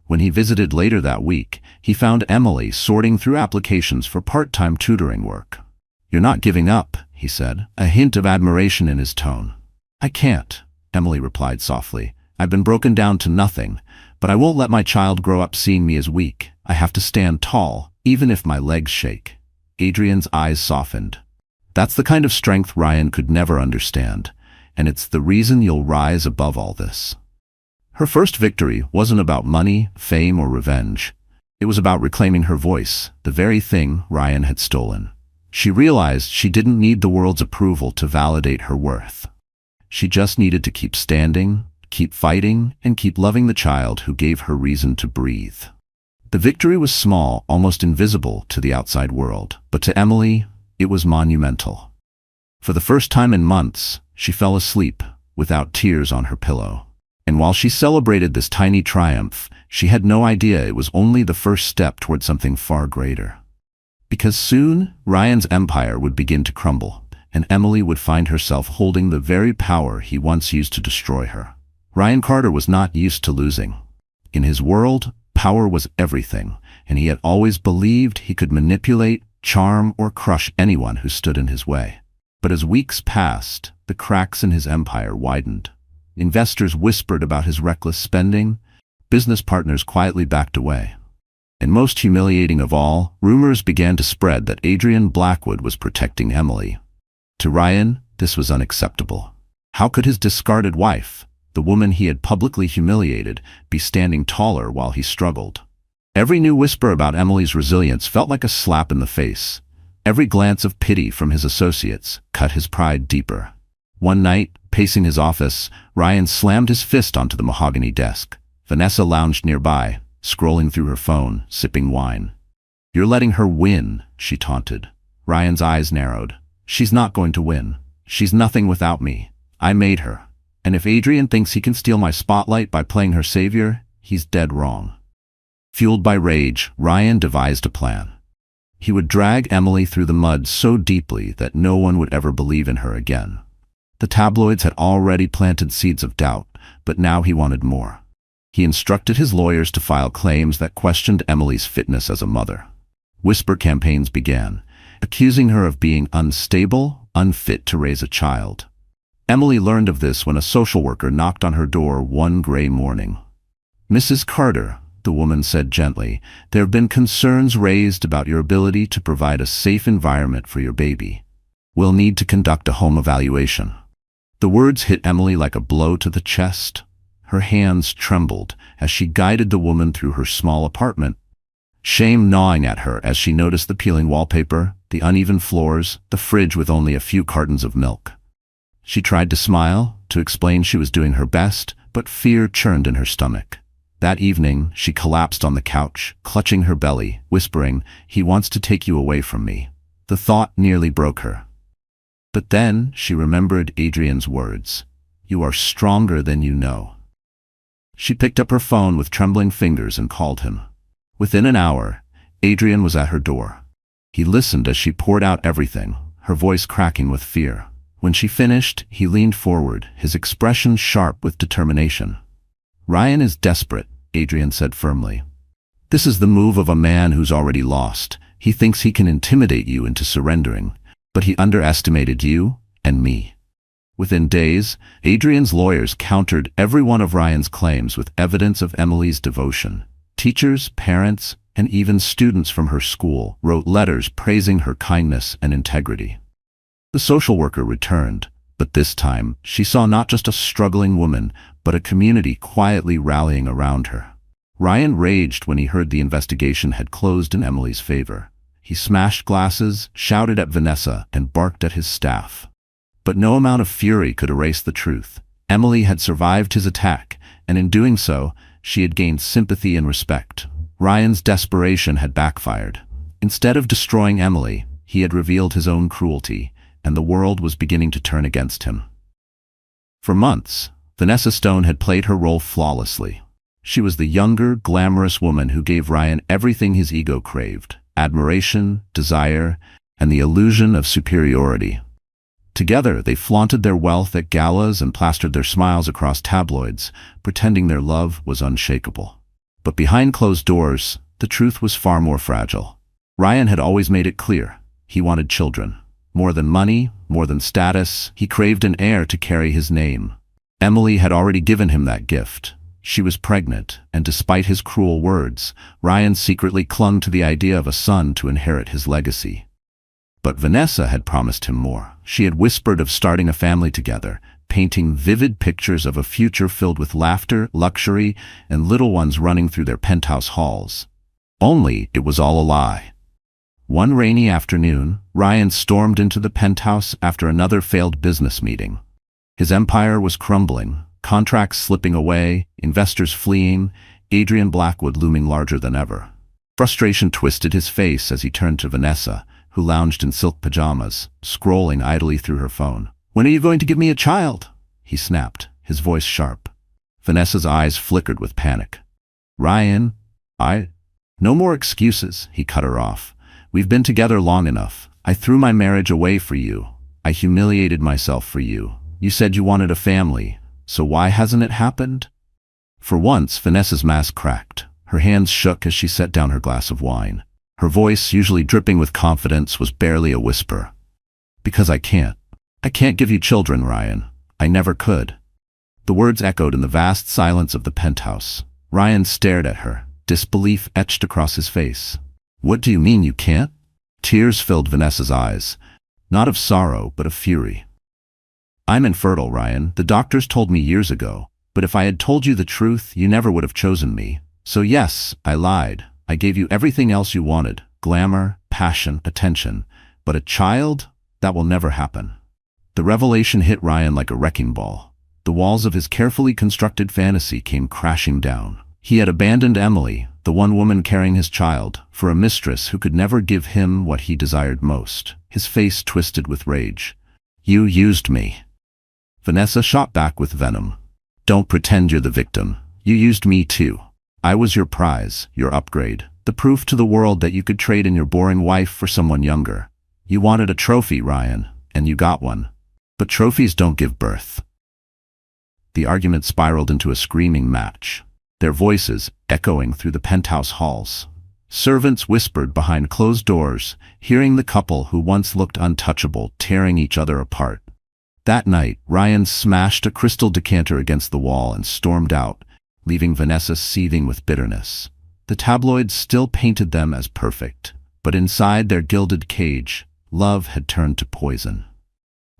When he visited later that week, he found Emily sorting through applications for part-time tutoring work. "You're not giving up," he said, a hint of admiration in his tone. "I can't," Emily replied softly. "I've been broken down to nothing, but I won't let my child grow up seeing me as weak. I have to stand tall, even if my legs shake." Adrian's eyes softened. "That's the kind of strength Ryan could never understand, and it's the reason you'll rise above all this." Her first victory wasn't about money, fame, or revenge. It was about reclaiming her voice, the very thing Ryan had stolen. She realized she didn't need the world's approval to validate her worth. She just needed to keep standing, keep fighting, and keep loving the child who gave her reason to breathe. The victory was small, almost invisible to the outside world, but to Emily, it was monumental. For the first time in months, she fell asleep without tears on her pillow. And while she celebrated this tiny triumph, she had no idea it was only the first step toward something far greater. Because soon, Ryan's empire would begin to crumble, and Emily would find herself holding the very power he once used to destroy her. Ryan Carter was not used to losing. In his world, power was everything, and he had always believed he could manipulate, charm, or crush anyone who stood in his way. But as weeks passed, the cracks in his empire widened. Investors whispered about his reckless spending. Business partners quietly backed away. And most humiliating of all, rumors began to spread that Adrian Blackwood was protecting Emily. To Ryan, this was unacceptable. How could his discarded wife, the woman he had publicly humiliated, be standing taller while he struggled? Every new whisper about Emily's resilience felt like a slap in the face. Every glance of pity from his associates cut his pride deeper. One night, pacing his office, Ryan slammed his fist onto the mahogany desk. Vanessa lounged nearby, scrolling through her phone, sipping wine. "You're letting her win," she taunted. Ryan's eyes narrowed. "She's not going to win. She's nothing without me. I made her. And if Adrian thinks he can steal my spotlight by playing her savior, he's dead wrong." Fueled by rage, Ryan devised a plan. He would drag Emily through the mud so deeply that no one would ever believe in her again. The tabloids had already planted seeds of doubt, but now he wanted more. He instructed his lawyers to file claims that questioned Emily's fitness as a mother. Whisper campaigns began, accusing her of being unstable, unfit to raise a child. Emily learned of this when a social worker knocked on her door one gray morning. "Mrs. Carter," the woman said gently, "there have been concerns raised about your ability to provide a safe environment for your baby. We'll need to conduct a home evaluation." The words hit Emily like a blow to the chest. Her hands trembled as she guided the woman through her small apartment, shame gnawing at her as she noticed the peeling wallpaper, the uneven floors, the fridge with only a few cartons of milk. She tried to smile, to explain she was doing her best, but fear churned in her stomach. That evening, she collapsed on the couch, clutching her belly, whispering, "He wants to take you away from me." The thought nearly broke her. But then she remembered Adrian's words, "You are stronger than you know." She picked up her phone with trembling fingers and called him. Within an hour, Adrian was at her door. He listened as she poured out everything, her voice cracking with fear. When she finished, he leaned forward, his expression sharp with determination. "Ryan is desperate," Adrian said firmly. "This is the move of a man who's already lost. He thinks he can intimidate you into surrendering, but he underestimated you and me." Within days, Adrian's lawyers countered every one of Ryan's claims with evidence of Emily's devotion. Teachers, parents, and even students from her school wrote letters praising her kindness and integrity. The social worker returned, but this time she saw not just a struggling woman, but a community quietly rallying around her. Ryan raged when he heard the investigation had closed in Emily's favor. He smashed glasses, shouted at Vanessa, and barked at his staff. But no amount of fury could erase the truth. Emily had survived his attack, and in doing so, she had gained sympathy and respect. Ryan's desperation had backfired. Instead of destroying Emily, he had revealed his own cruelty, and the world was beginning to turn against him. For months, Vanessa Stone had played her role flawlessly. She was the younger, glamorous woman who gave Ryan everything his ego craved: admiration, desire, and the illusion of superiority. Together, they flaunted their wealth at galas and plastered their smiles across tabloids, pretending their love was unshakable. But behind closed doors, the truth was far more fragile. Ryan had always made it clear. He wanted children. More than money, more than status, he craved an heir to carry his name. Emily had already given him that gift. She was pregnant, and despite his cruel words, Ryan secretly clung to the idea of a son to inherit his legacy. But Vanessa had promised him more. She had whispered of starting a family together, painting vivid pictures of a future filled with laughter, luxury, and little ones running through their penthouse halls. Only it was all a lie. One rainy afternoon, Ryan stormed into the penthouse after another failed business meeting. His empire was crumbling, contracts slipping away, investors fleeing, Adrian Blackwood looming larger than ever. Frustration twisted his face as he turned to Vanessa, who lounged in silk pajamas, scrolling idly through her phone. "When are you going to give me a child?" he snapped, his voice sharp. Vanessa's eyes flickered with panic. "Ryan, no more excuses," he cut her off. "We've been together long enough. I threw my marriage away for you. I humiliated myself for you. You said you wanted a family, so why hasn't it happened?" For once, Vanessa's mask cracked. Her hands shook as she set down her glass of wine. Her voice, usually dripping with confidence, was barely a whisper. "Because I can't. I can't give you children, Ryan. I never could." The words echoed in the vast silence of the penthouse. Ryan stared at her, disbelief etched across his face. "What do you mean you can't?" Tears filled Vanessa's eyes, not of sorrow, but of fury. "I'm infertile, Ryan. The doctors told me years ago. But if I had told you the truth, you never would have chosen me. So yes, I lied. I gave you everything else you wanted: glamour, passion, attention. But a child? That will never happen." The revelation hit Ryan like a wrecking ball. The walls of his carefully constructed fantasy came crashing down. He had abandoned Emily, the one woman carrying his child, for a mistress who could never give him what he desired most. His face twisted with rage. "You used me." Vanessa shot back with venom. "Don't pretend you're the victim. You used me too. I was your prize, your upgrade, the proof to the world that you could trade in your boring wife for someone younger. You wanted a trophy, Ryan, and you got one. But trophies don't give birth." The argument spiraled into a screaming match, their voices echoing through the penthouse halls. Servants whispered behind closed doors, hearing the couple who once looked untouchable tearing each other apart. That night, Ryan smashed a crystal decanter against the wall and stormed out, leaving Vanessa seething with bitterness. The tabloids still painted them as perfect, but inside their gilded cage, love had turned to poison.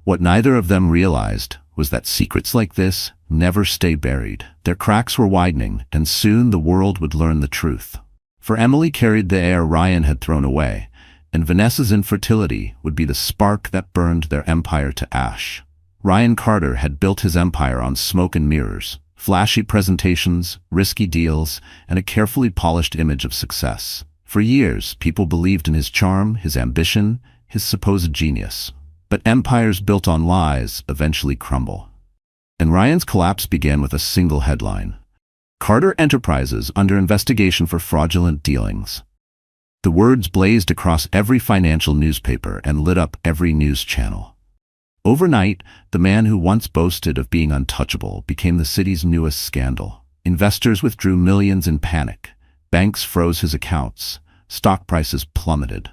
What neither of them realized was that secrets like this never stay buried. Their cracks were widening, and soon the world would learn the truth. For Emily carried the heir Ryan had thrown away, and Vanessa's infertility would be the spark that burned their empire to ash. Ryan Carter had built his empire on smoke and mirrors, flashy presentations, risky deals, and a carefully polished image of success. For years, people believed in his charm, his ambition, his supposed genius. But empires built on lies eventually crumble. And Ryan's collapse began with a single headline: Carter Enterprises under investigation for fraudulent dealings. The words blazed across every financial newspaper and lit up every news channel. Overnight, the man who once boasted of being untouchable became the city's newest scandal. Investors withdrew millions in panic. Banks froze his accounts. Stock prices plummeted.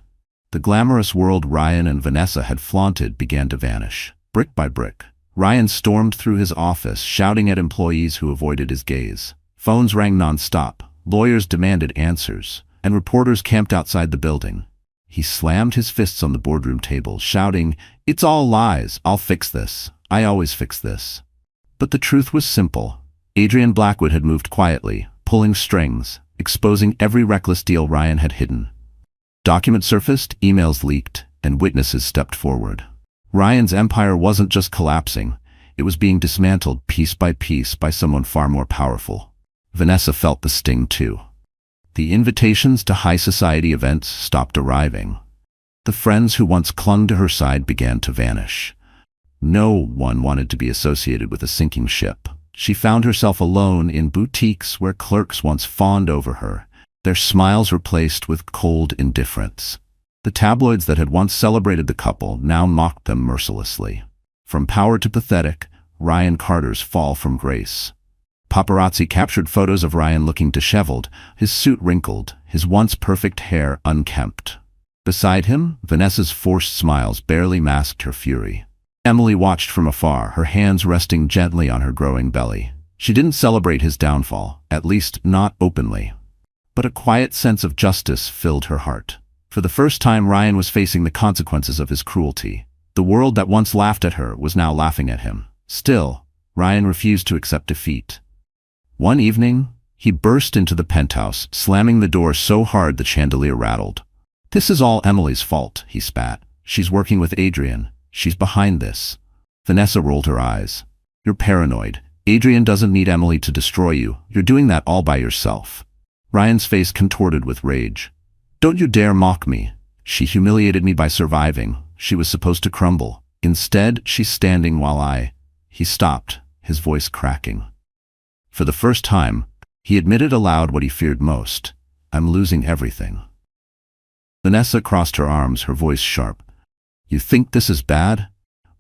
The glamorous world Ryan and Vanessa had flaunted began to vanish. Brick by brick, Ryan stormed through his office, shouting at employees who avoided his gaze. Phones rang non-stop. Lawyers demanded answers, and reporters camped outside the building. He slammed his fists on the boardroom table, shouting, "It's all lies. I'll fix this. I always fix this." But the truth was simple. Adrian Blackwood had moved quietly, pulling strings, exposing every reckless deal Ryan had hidden. Documents surfaced, emails leaked, and witnesses stepped forward. Ryan's empire wasn't just collapsing, it was being dismantled piece by someone far more powerful. Vanessa felt the sting too. The invitations to high society events stopped arriving. The friends who once clung to her side began to vanish. No one wanted to be associated with a sinking ship. She found herself alone in boutiques where clerks once fawned over her, their smiles replaced with cold indifference. The tabloids that had once celebrated the couple now mocked them mercilessly. From power to pathetic, Ryan Carter's fall from grace. Paparazzi captured photos of Ryan looking disheveled, his suit wrinkled, his once perfect hair unkempt. Beside him, Vanessa's forced smiles barely masked her fury. Emily watched from afar, her hands resting gently on her growing belly. She didn't celebrate his downfall, at least not openly. But a quiet sense of justice filled her heart. For the first time, Ryan was facing the consequences of his cruelty. The world that once laughed at her was now laughing at him. Still, Ryan refused to accept defeat. One evening, he burst into the penthouse, slamming the door so hard the chandelier rattled. "This is all Emily's fault," he spat. "She's working with Adrian. She's behind this." Vanessa rolled her eyes. "You're paranoid. Adrian doesn't need Emily to destroy you. You're doing that all by yourself." Ryan's face contorted with rage. "Don't you dare mock me. She humiliated me by surviving. She was supposed to crumble. Instead, she's standing while I—" He stopped, his voice cracking. For the first time, he admitted aloud what he feared most: "I'm losing everything." Vanessa crossed her arms, her voice sharp. "You think this is bad?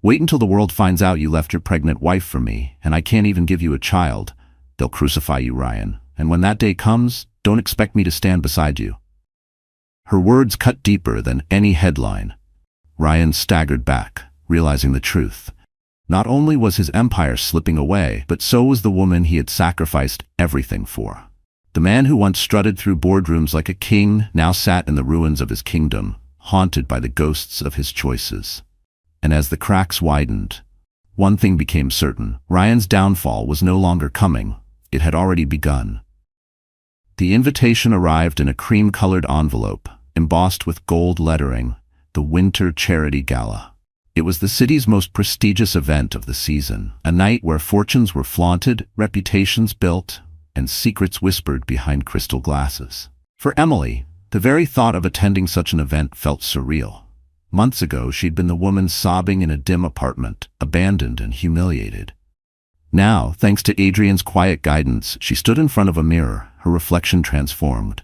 Wait until the world finds out you left your pregnant wife for me, and I can't even give you a child. They'll crucify you, Ryan. And when that day comes, don't expect me to stand beside you." Her words cut deeper than any headline. Ryan staggered back, realizing the truth. Not only was his empire slipping away, but so was the woman he had sacrificed everything for. The man who once strutted through boardrooms like a king now sat in the ruins of his kingdom, haunted by the ghosts of his choices. And as the cracks widened, one thing became certain: Ryan's downfall was no longer coming. It had already begun. The invitation arrived in a cream-colored envelope, embossed with gold lettering: the Winter Charity Gala. It was the city's most prestigious event of the season, a night where fortunes were flaunted, reputations built, and secrets whispered behind crystal glasses. For Emily, the very thought of attending such an event felt surreal. Months ago, she'd been the woman sobbing in a dim apartment, abandoned and humiliated. Now, thanks to Adrian's quiet guidance, she stood in front of a mirror, her reflection transformed.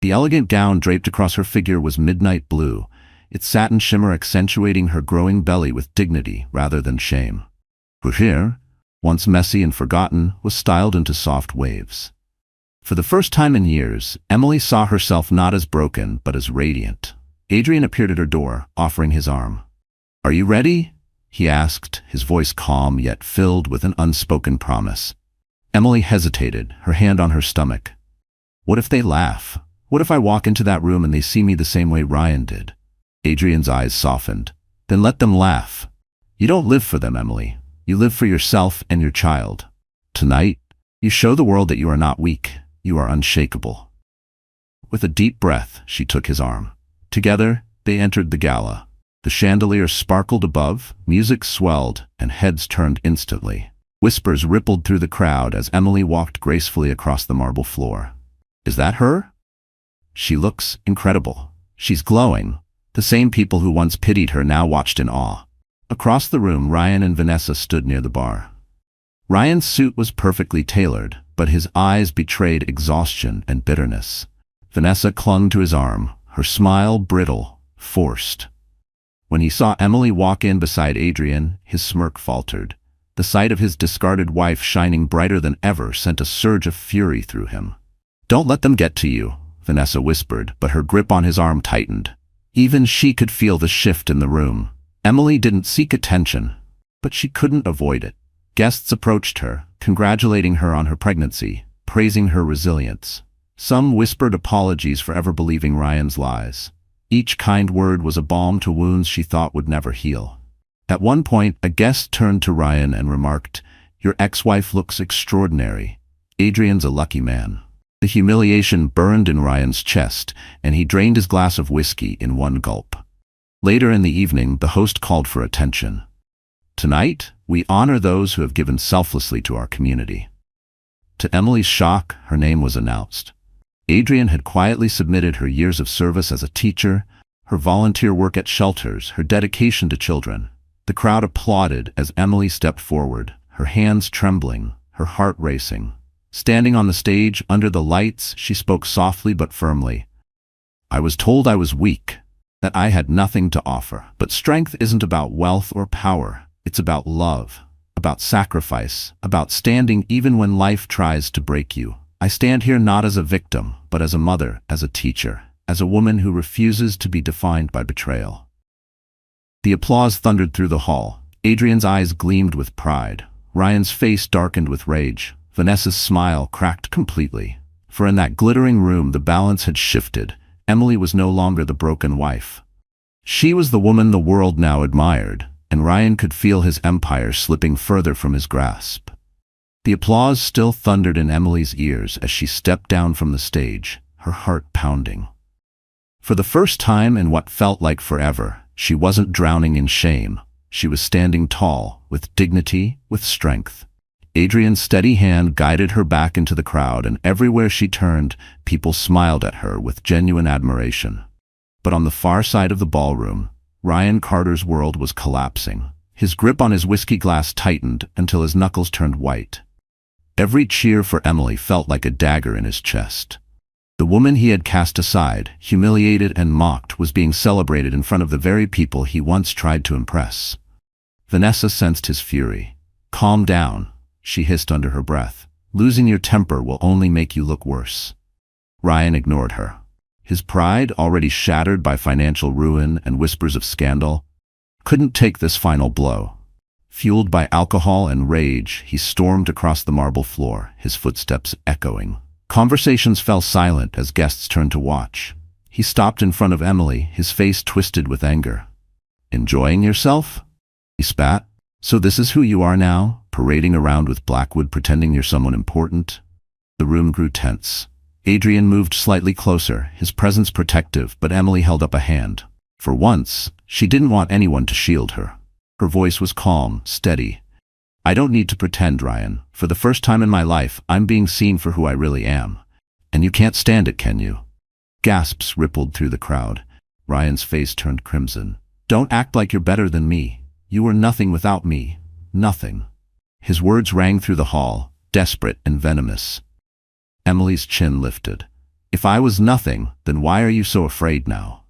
The elegant gown draped across her figure was midnight blue, its satin shimmer accentuating her growing belly with dignity rather than shame. Her hair, once messy and forgotten, was styled into soft waves. For the first time in years, Emily saw herself not as broken, but as radiant. Adrian appeared at her door, offering his arm. "Are you ready?" he asked, his voice calm yet filled with an unspoken promise. Emily hesitated, her hand on her stomach. What if they laugh? What if I walk into that room and they see me the same way Ryan did? Adrian's eyes softened. Then let them laugh. You don't live for them, Emily. You live for yourself and your child. Tonight, you show the world that you are not weak. You are unshakable. With a deep breath, she took his arm. Together, they entered the gala. The chandelier sparkled above, music swelled, and heads turned instantly. Whispers rippled through the crowd as Emily walked gracefully across the marble floor. Is that her? She looks incredible. She's glowing. The same people who once pitied her now watched in awe. Across the room, Ryan and Vanessa stood near the bar. Ryan's suit was perfectly tailored, but his eyes betrayed exhaustion and bitterness. Vanessa clung to his arm, her smile brittle, forced. When he saw Emily walk in beside Adrian, his smirk faltered. The sight of his discarded wife shining brighter than ever sent a surge of fury through him. "Don't let them get to you," Vanessa whispered, but her grip on his arm tightened. Even she could feel the shift in the room. Emily didn't seek attention, but she couldn't avoid it. Guests approached her, congratulating her on her pregnancy, praising her resilience. Some whispered apologies for ever believing Ryan's lies. Each kind word was a balm to wounds she thought would never heal. At one point, a guest turned to Ryan and remarked, "Your ex-wife looks extraordinary. Adrian's a lucky man." The humiliation burned in Ryan's chest, and he drained his glass of whiskey in one gulp. Later in the evening, the host called for attention. "Tonight, we honor those who have given selflessly to our community." To Emily's shock, her name was announced. Adrian had quietly submitted her years of service as a teacher, her volunteer work at shelters, her dedication to children. The crowd applauded as Emily stepped forward, her hands trembling, her heart racing. Standing on the stage under the lights, she spoke softly but firmly. "I was told I was weak, that I had nothing to offer. But strength isn't about wealth or power. It's about love, about sacrifice, about standing even when life tries to break you. I stand here not as a victim, but as a mother, as a teacher, as a woman who refuses to be defined by betrayal." The applause thundered through the hall. Adrian's eyes gleamed with pride. Ryan's face darkened with rage. Vanessa's smile cracked completely. For in that glittering room, the balance had shifted. Emily was no longer the broken wife. She was the woman the world now admired, and Ryan could feel his empire slipping further from his grasp. The applause still thundered in Emily's ears as she stepped down from the stage, her heart pounding. For the first time in what felt like forever, she wasn't drowning in shame. She was standing tall, with dignity, with strength. Adrian's steady hand guided her back into the crowd, and everywhere she turned, people smiled at her with genuine admiration. But on the far side of the ballroom, Ryan Carter's world was collapsing. His grip on his whiskey glass tightened until his knuckles turned white. Every cheer for Emily felt like a dagger in his chest. The woman he had cast aside, humiliated and mocked, was being celebrated in front of the very people he once tried to impress. Vanessa sensed his fury. "Calm down," she hissed under her breath. "Losing your temper will only make you look worse." Ryan ignored her. His pride, already shattered by financial ruin and whispers of scandal, couldn't take this final blow. Fueled by alcohol and rage, he stormed across the marble floor, his footsteps echoing. Conversations fell silent as guests turned to watch. He stopped in front of Emily, his face twisted with anger. "Enjoying yourself?" he spat. "So this is who you are now, parading around with Blackwood pretending you're someone important?" The room grew tense. Adrian moved slightly closer, his presence protective, but Emily held up a hand. For once, she didn't want anyone to shield her. Her voice was calm, steady. "I don't need to pretend, Ryan. For the first time in my life, I'm being seen for who I really am. And you can't stand it, can you?" Gasps rippled through the crowd. Ryan's face turned crimson. "Don't act like you're better than me. You were nothing without me. Nothing." His words rang through the hall, desperate and venomous. Emily's chin lifted. "If I was nothing, then why are you so afraid now?"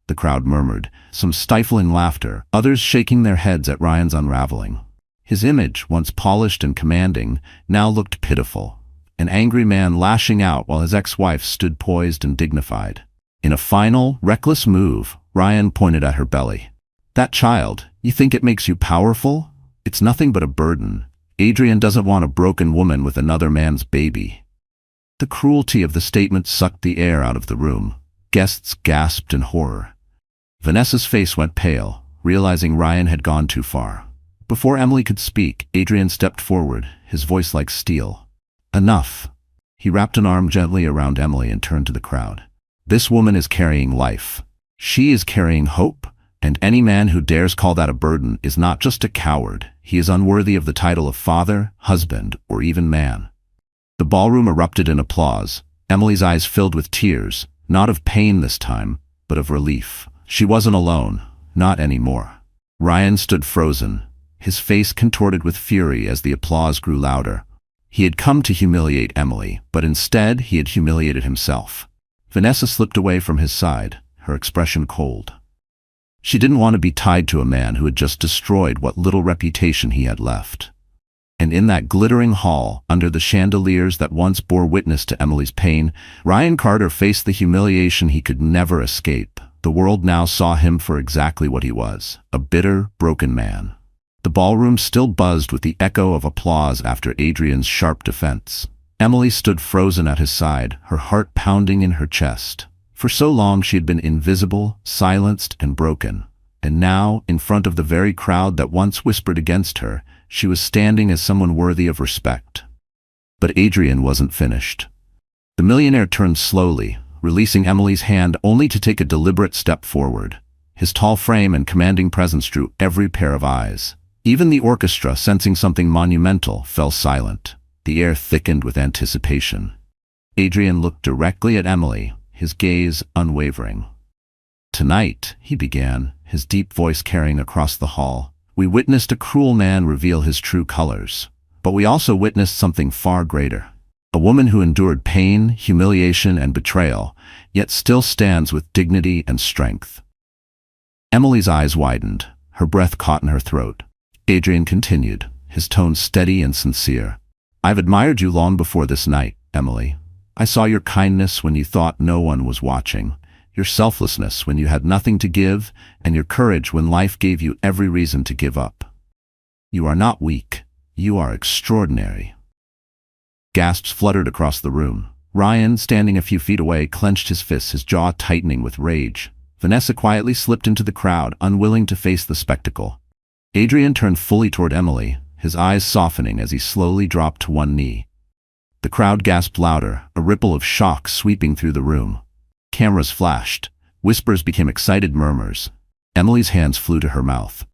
The crowd murmured, some stifling laughter, others shaking their heads at Ryan's unraveling. His image, once polished and commanding, now looked pitiful. An angry man lashing out while his ex-wife stood poised and dignified. In a final, reckless move, Ryan pointed at her belly. "That child, you think it makes you powerful? It's nothing but a burden. Adrian doesn't want a broken woman with another man's baby." The cruelty of the statement sucked the air out of the room. Guests gasped in horror. Vanessa's face went pale, realizing Ryan had gone too far. Before Emily could speak, Adrian stepped forward, his voice like steel. "Enough." He wrapped an arm gently around Emily and turned to the crowd. "This woman is carrying life. She is carrying hope, And any man who dares call that a burden is not just a coward, he is unworthy of the title of father, husband, or even man. The ballroom erupted in applause. Emily's eyes filled with tears, not of pain this time, but of relief. She wasn't alone, not anymore. Ryan stood frozen, his face contorted with fury as the applause grew louder. He had come to humiliate Emily, but instead he had humiliated himself. Vanessa slipped away from his side, her expression cold. She didn't want to be tied to a man who had just destroyed what little reputation he had left. And in that glittering hall, under the chandeliers that once bore witness to Emily's pain, Ryan Carter faced the humiliation he could never escape. The world now saw him for exactly what he was, a bitter, broken man. The ballroom still buzzed with the echo of applause after Adrian's sharp defense. Emily stood frozen at his side, her heart pounding in her chest. For so long she had been invisible, silenced, and broken. And now, in front of the very crowd that once whispered against her, she was standing as someone worthy of respect. But Adrian wasn't finished. The millionaire turned slowly, releasing Emily's hand only to take a deliberate step forward. His tall frame and commanding presence drew every pair of eyes. Even the orchestra, sensing something monumental, fell silent. The air thickened with anticipation. Adrian looked directly at Emily, his gaze unwavering. "Tonight," he began, his deep voice carrying across the hall, "we witnessed a cruel man reveal his true colors. But we also witnessed something far greater. A woman who endured pain, humiliation, and betrayal, yet still stands with dignity and strength." Emily's eyes widened, her breath caught in her throat. Adrian continued, his tone steady and sincere. "I've admired you long before this night, Emily. I saw your kindness when you thought no one was watching, your selflessness when you had nothing to give, and your courage when life gave you every reason to give up. You are not weak. You are extraordinary." Gasps fluttered across the room. Ryan, standing a few feet away, clenched his fists, his jaw tightening with rage. Vanessa quietly slipped into the crowd, unwilling to face the spectacle. Adrian turned fully toward Emily, his eyes softening as he slowly dropped to one knee. The crowd gasped louder, a ripple of shock sweeping through the room. Cameras flashed. Whispers became excited murmurs. Emily's hands flew to her mouth.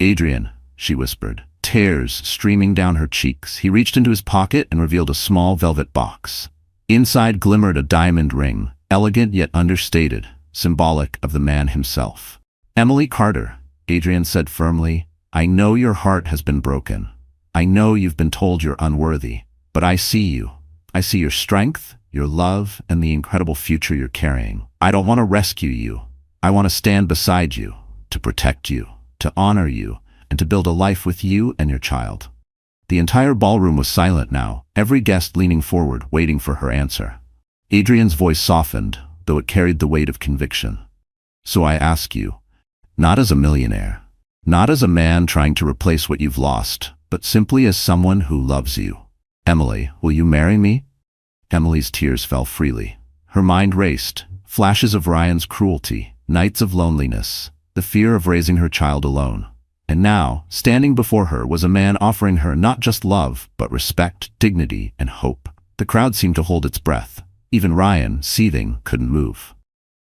"Adrian," she whispered, tears streaming down her cheeks. He reached into his pocket and revealed a small velvet box. Inside glimmered a diamond ring, elegant yet understated, symbolic of the man himself. "Emily Carter," Adrian said firmly, "I know your heart has been broken. I know you've been told you're unworthy. But I see you. I see your strength, your love, and the incredible future you're carrying. I don't want to rescue you. I want to stand beside you, to protect you, to honor you, and to build a life with you and your child." The entire ballroom was silent now, every guest leaning forward, waiting for her answer. Adrian's voice softened, though it carried the weight of conviction. "So I ask you, not as a millionaire, not as a man trying to replace what you've lost, but simply as someone who loves you. Emily, will you marry me?" Emily's tears fell freely. Her mind raced, flashes of Ryan's cruelty, nights of loneliness, the fear of raising her child alone. And now, standing before her was a man offering her not just love, but respect, dignity, and hope. The crowd seemed to hold its breath. Even Ryan, seething, couldn't move.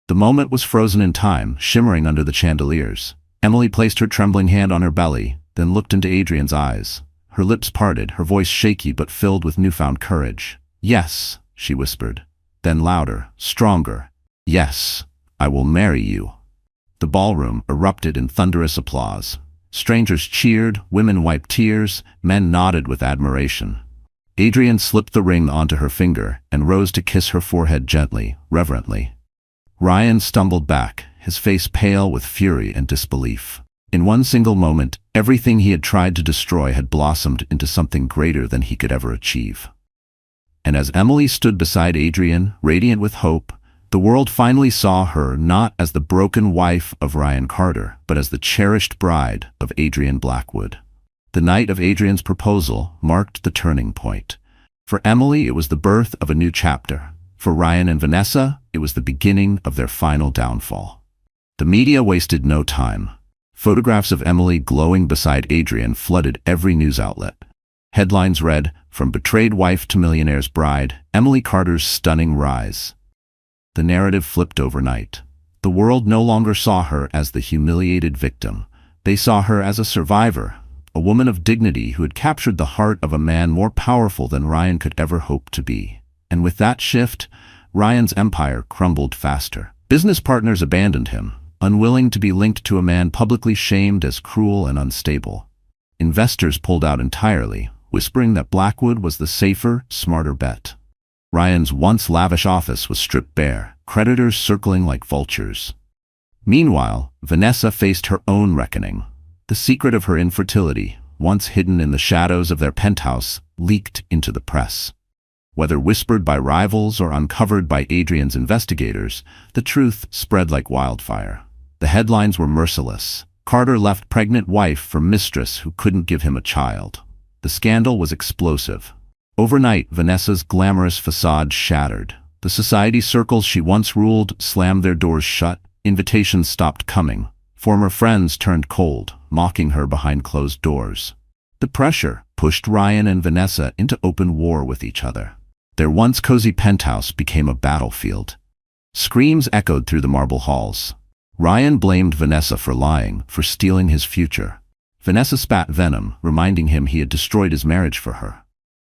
The moment was frozen in time, shimmering under the chandeliers. Emily placed her trembling hand on her belly, then looked into Adrian's eyes. Her lips parted, her voice shaky but filled with newfound courage. "Yes," she whispered. Then louder, stronger. "Yes, I will marry you." The ballroom erupted in thunderous applause. Strangers cheered, women wiped tears, men nodded with admiration. Adrian slipped the ring onto her finger and rose to kiss her forehead gently, reverently. Ryan stumbled back, his face pale with fury and disbelief. In one single moment, everything he had tried to destroy had blossomed into something greater than he could ever achieve. And as Emily stood beside Adrian, radiant with hope, the world finally saw her not as the broken wife of Ryan Carter, but as the cherished bride of Adrian Blackwood. The night of Adrian's proposal marked the turning point. For Emily, it was the birth of a new chapter. For Ryan and Vanessa, it was the beginning of their final downfall. The media wasted no time. Photographs of Emily glowing beside Adrian flooded every news outlet. Headlines read, "From betrayed wife to millionaire's bride, Emily Carter's stunning rise." The narrative flipped overnight. The world no longer saw her as the humiliated victim. They saw her as a survivor, a woman of dignity who had captured the heart of a man more powerful than Ryan could ever hope to be. And with that shift, Ryan's empire crumbled faster. Business partners abandoned him, unwilling to be linked to a man publicly shamed as cruel and unstable. Investors pulled out entirely, whispering that Blackwood was the safer, smarter bet. Ryan's once lavish office was stripped bare, creditors circling like vultures. Meanwhile, Vanessa faced her own reckoning. The secret of her infertility, once hidden in the shadows of their penthouse, leaked into the press. Whether whispered by rivals or uncovered by Adrian's investigators, the truth spread like wildfire. The headlines were merciless. Carter left pregnant wife for mistress who couldn't give him a child. The scandal was explosive. Overnight, Vanessa's glamorous facade shattered. The society circles she once ruled slammed their doors shut. Invitations stopped coming. Former friends turned cold, mocking her behind closed doors. The pressure pushed Ryan and Vanessa into open war with each other. Their once cozy penthouse became a battlefield. Screams echoed through the marble halls. Ryan blamed Vanessa for lying, for stealing his future. Vanessa spat venom, reminding him he had destroyed his marriage for her.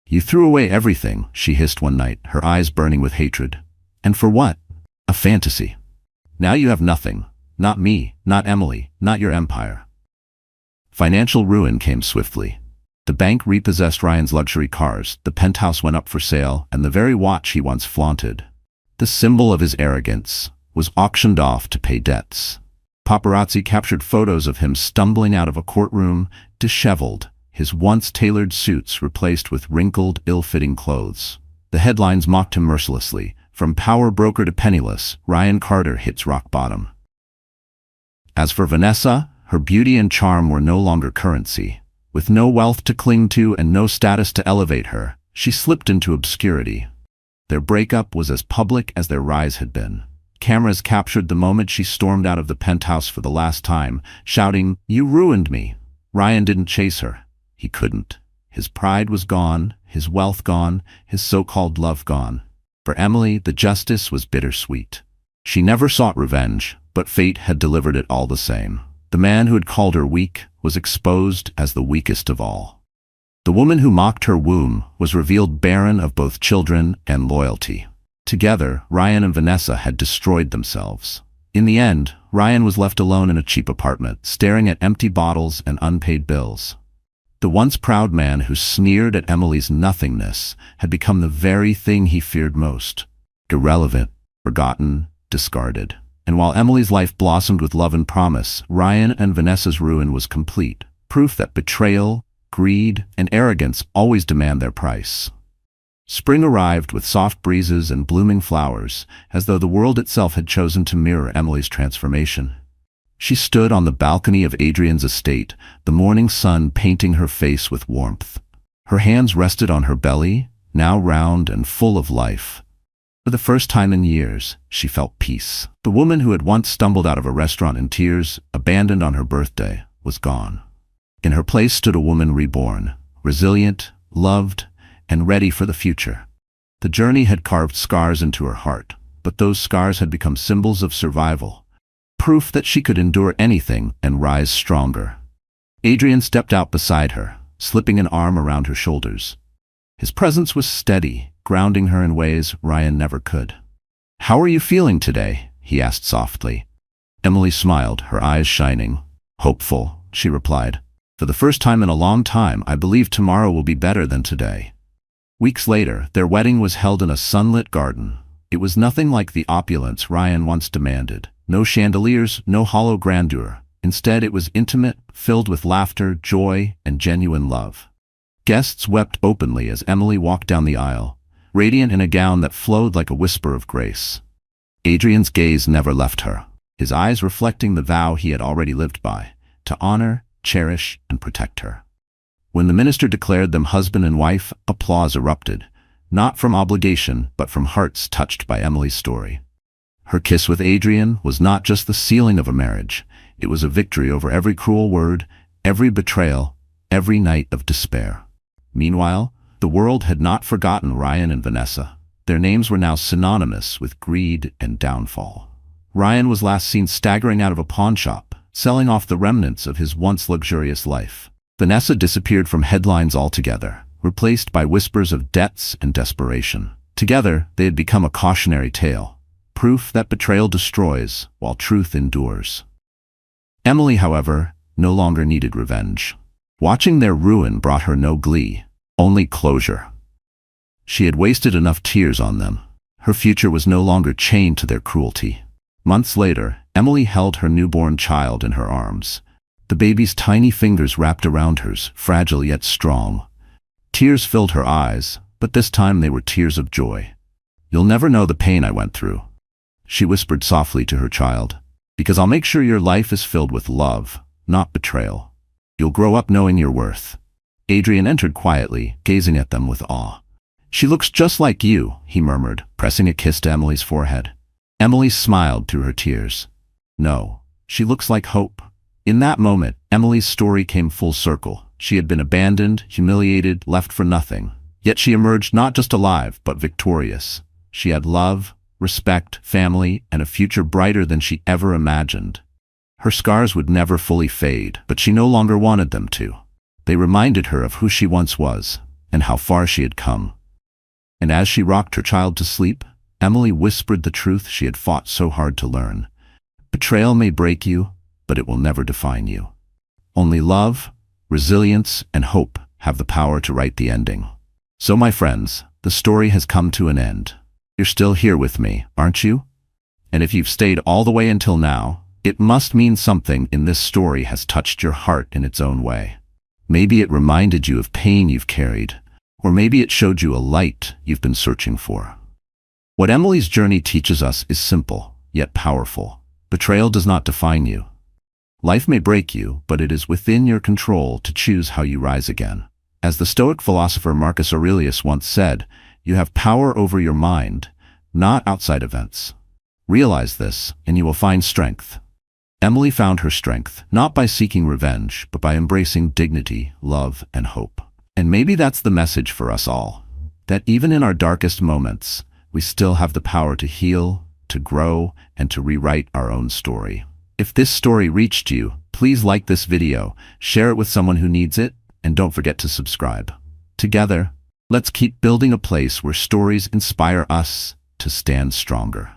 "You threw away everything," she hissed one night, her eyes burning with hatred. "And for what? A fantasy. Now you have nothing. Not me, not Emily, not your empire." Financial ruin came swiftly. The bank repossessed Ryan's luxury cars, the penthouse went up for sale, and the very watch he once flaunted, the symbol of his arrogance, was auctioned off to pay debts. Paparazzi captured photos of him stumbling out of a courtroom, disheveled, his once tailored suits replaced with wrinkled, ill-fitting clothes. The headlines mocked him mercilessly. From power broker to penniless, Ryan Carter hits rock bottom. As for Vanessa, her beauty and charm were no longer currency. With no wealth to cling to and no status to elevate her, she slipped into obscurity. Their breakup was as public as their rise had been. Cameras captured the moment she stormed out of the penthouse for the last time, shouting, "You ruined me." Ryan didn't chase her. He couldn't. His pride was gone, his wealth gone, his so-called love gone. For Emily, the justice was bittersweet. She never sought revenge, but fate had delivered it all the same. The man who had called her weak was exposed as the weakest of all. The woman who mocked her womb was revealed barren of both children and loyalty. Together, Ryan and Vanessa had destroyed themselves. In the end, Ryan was left alone in a cheap apartment, staring at empty bottles and unpaid bills. The once proud man who sneered at Emily's nothingness had become the very thing he feared most. Irrelevant, forgotten, discarded. And while Emily's life blossomed with love and promise, Ryan and Vanessa's ruin was complete. Proof that betrayal, greed, and arrogance always demand their price. Spring arrived with soft breezes and blooming flowers, as though the world itself had chosen to mirror Emily's transformation. She stood on the balcony of Adrian's estate, the morning sun painting her face with warmth. Her hands rested on her belly, now round and full of life. For the first time in years, she felt peace. The woman who had once stumbled out of a restaurant in tears, abandoned on her birthday, was gone. In her place stood a woman reborn, resilient, loved, and ready for the future. The journey had carved scars into her heart, but those scars had become symbols of survival, proof that she could endure anything and rise stronger. Adrian stepped out beside her, slipping an arm around her shoulders. His presence was steady, grounding her in ways Ryan never could. "How are you feeling today?" he asked softly. Emily smiled, her eyes shining. "Hopeful," she replied. "For the first time in a long time, I believe tomorrow will be better than today." Weeks later, their wedding was held in a sunlit garden. It was nothing like the opulence Ryan once demanded. No chandeliers, no hollow grandeur. Instead, it was intimate, filled with laughter, joy, and genuine love. Guests wept openly as Emily walked down the aisle, radiant in a gown that flowed like a whisper of grace. Adrian's gaze never left her, his eyes reflecting the vow he had already lived by, to honor, cherish, and protect her. When the minister declared them husband and wife, applause erupted, not from obligation, but from hearts touched by Emily's story. Her kiss with Adrian was not just the sealing of a marriage, it was a victory over every cruel word, every betrayal, every night of despair. Meanwhile, the world had not forgotten Ryan and Vanessa. Their names were now synonymous with greed and downfall. Ryan was last seen staggering out of a pawn shop, selling off the remnants of his once luxurious life. Vanessa disappeared from headlines altogether, replaced by whispers of debts and desperation. Together, they had become a cautionary tale, proof that betrayal destroys while truth endures. Emily, however, no longer needed revenge. Watching their ruin brought her no glee, only closure. She had wasted enough tears on them. Her future was no longer chained to their cruelty. Months later, Emily held her newborn child in her arms. The baby's tiny fingers wrapped around hers, fragile yet strong. Tears filled her eyes, but this time they were tears of joy. "You'll never know the pain I went through," she whispered softly to her child, "because I'll make sure your life is filled with love, not betrayal. You'll grow up knowing your worth." Adrian entered quietly, gazing at them with awe. "She looks just like you," he murmured, pressing a kiss to Emily's forehead. Emily smiled through her tears. "No, she looks like hope." In that moment, Emily's story came full circle. She had been abandoned, humiliated, left for nothing. Yet she emerged not just alive, but victorious. She had love, respect, family, and a future brighter than she ever imagined. Her scars would never fully fade, but she no longer wanted them to. They reminded her of who she once was, and how far she had come. And as she rocked her child to sleep, Emily whispered the truth she had fought so hard to learn. Betrayal may break you, but it will never define you. Only love, resilience, and hope have the power to write the ending. So my friends, the story has come to an end. You're still here with me, aren't you? And if you've stayed all the way until now, it must mean something in this story has touched your heart in its own way. Maybe it reminded you of pain you've carried, or maybe it showed you a light you've been searching for. What Emily's journey teaches us is simple, yet powerful. Betrayal does not define you. Life may break you, but it is within your control to choose how you rise again. As the Stoic philosopher Marcus Aurelius once said, you have power over your mind, not outside events. Realize this, and you will find strength. Emily found her strength, not by seeking revenge, but by embracing dignity, love, and hope. And maybe that's the message for us all, that even in our darkest moments, we still have the power to heal, to grow, and to rewrite our own story. If this story reached you, please like this video, share it with someone who needs it, and don't forget to subscribe. Together, let's keep building a place where stories inspire us to stand stronger.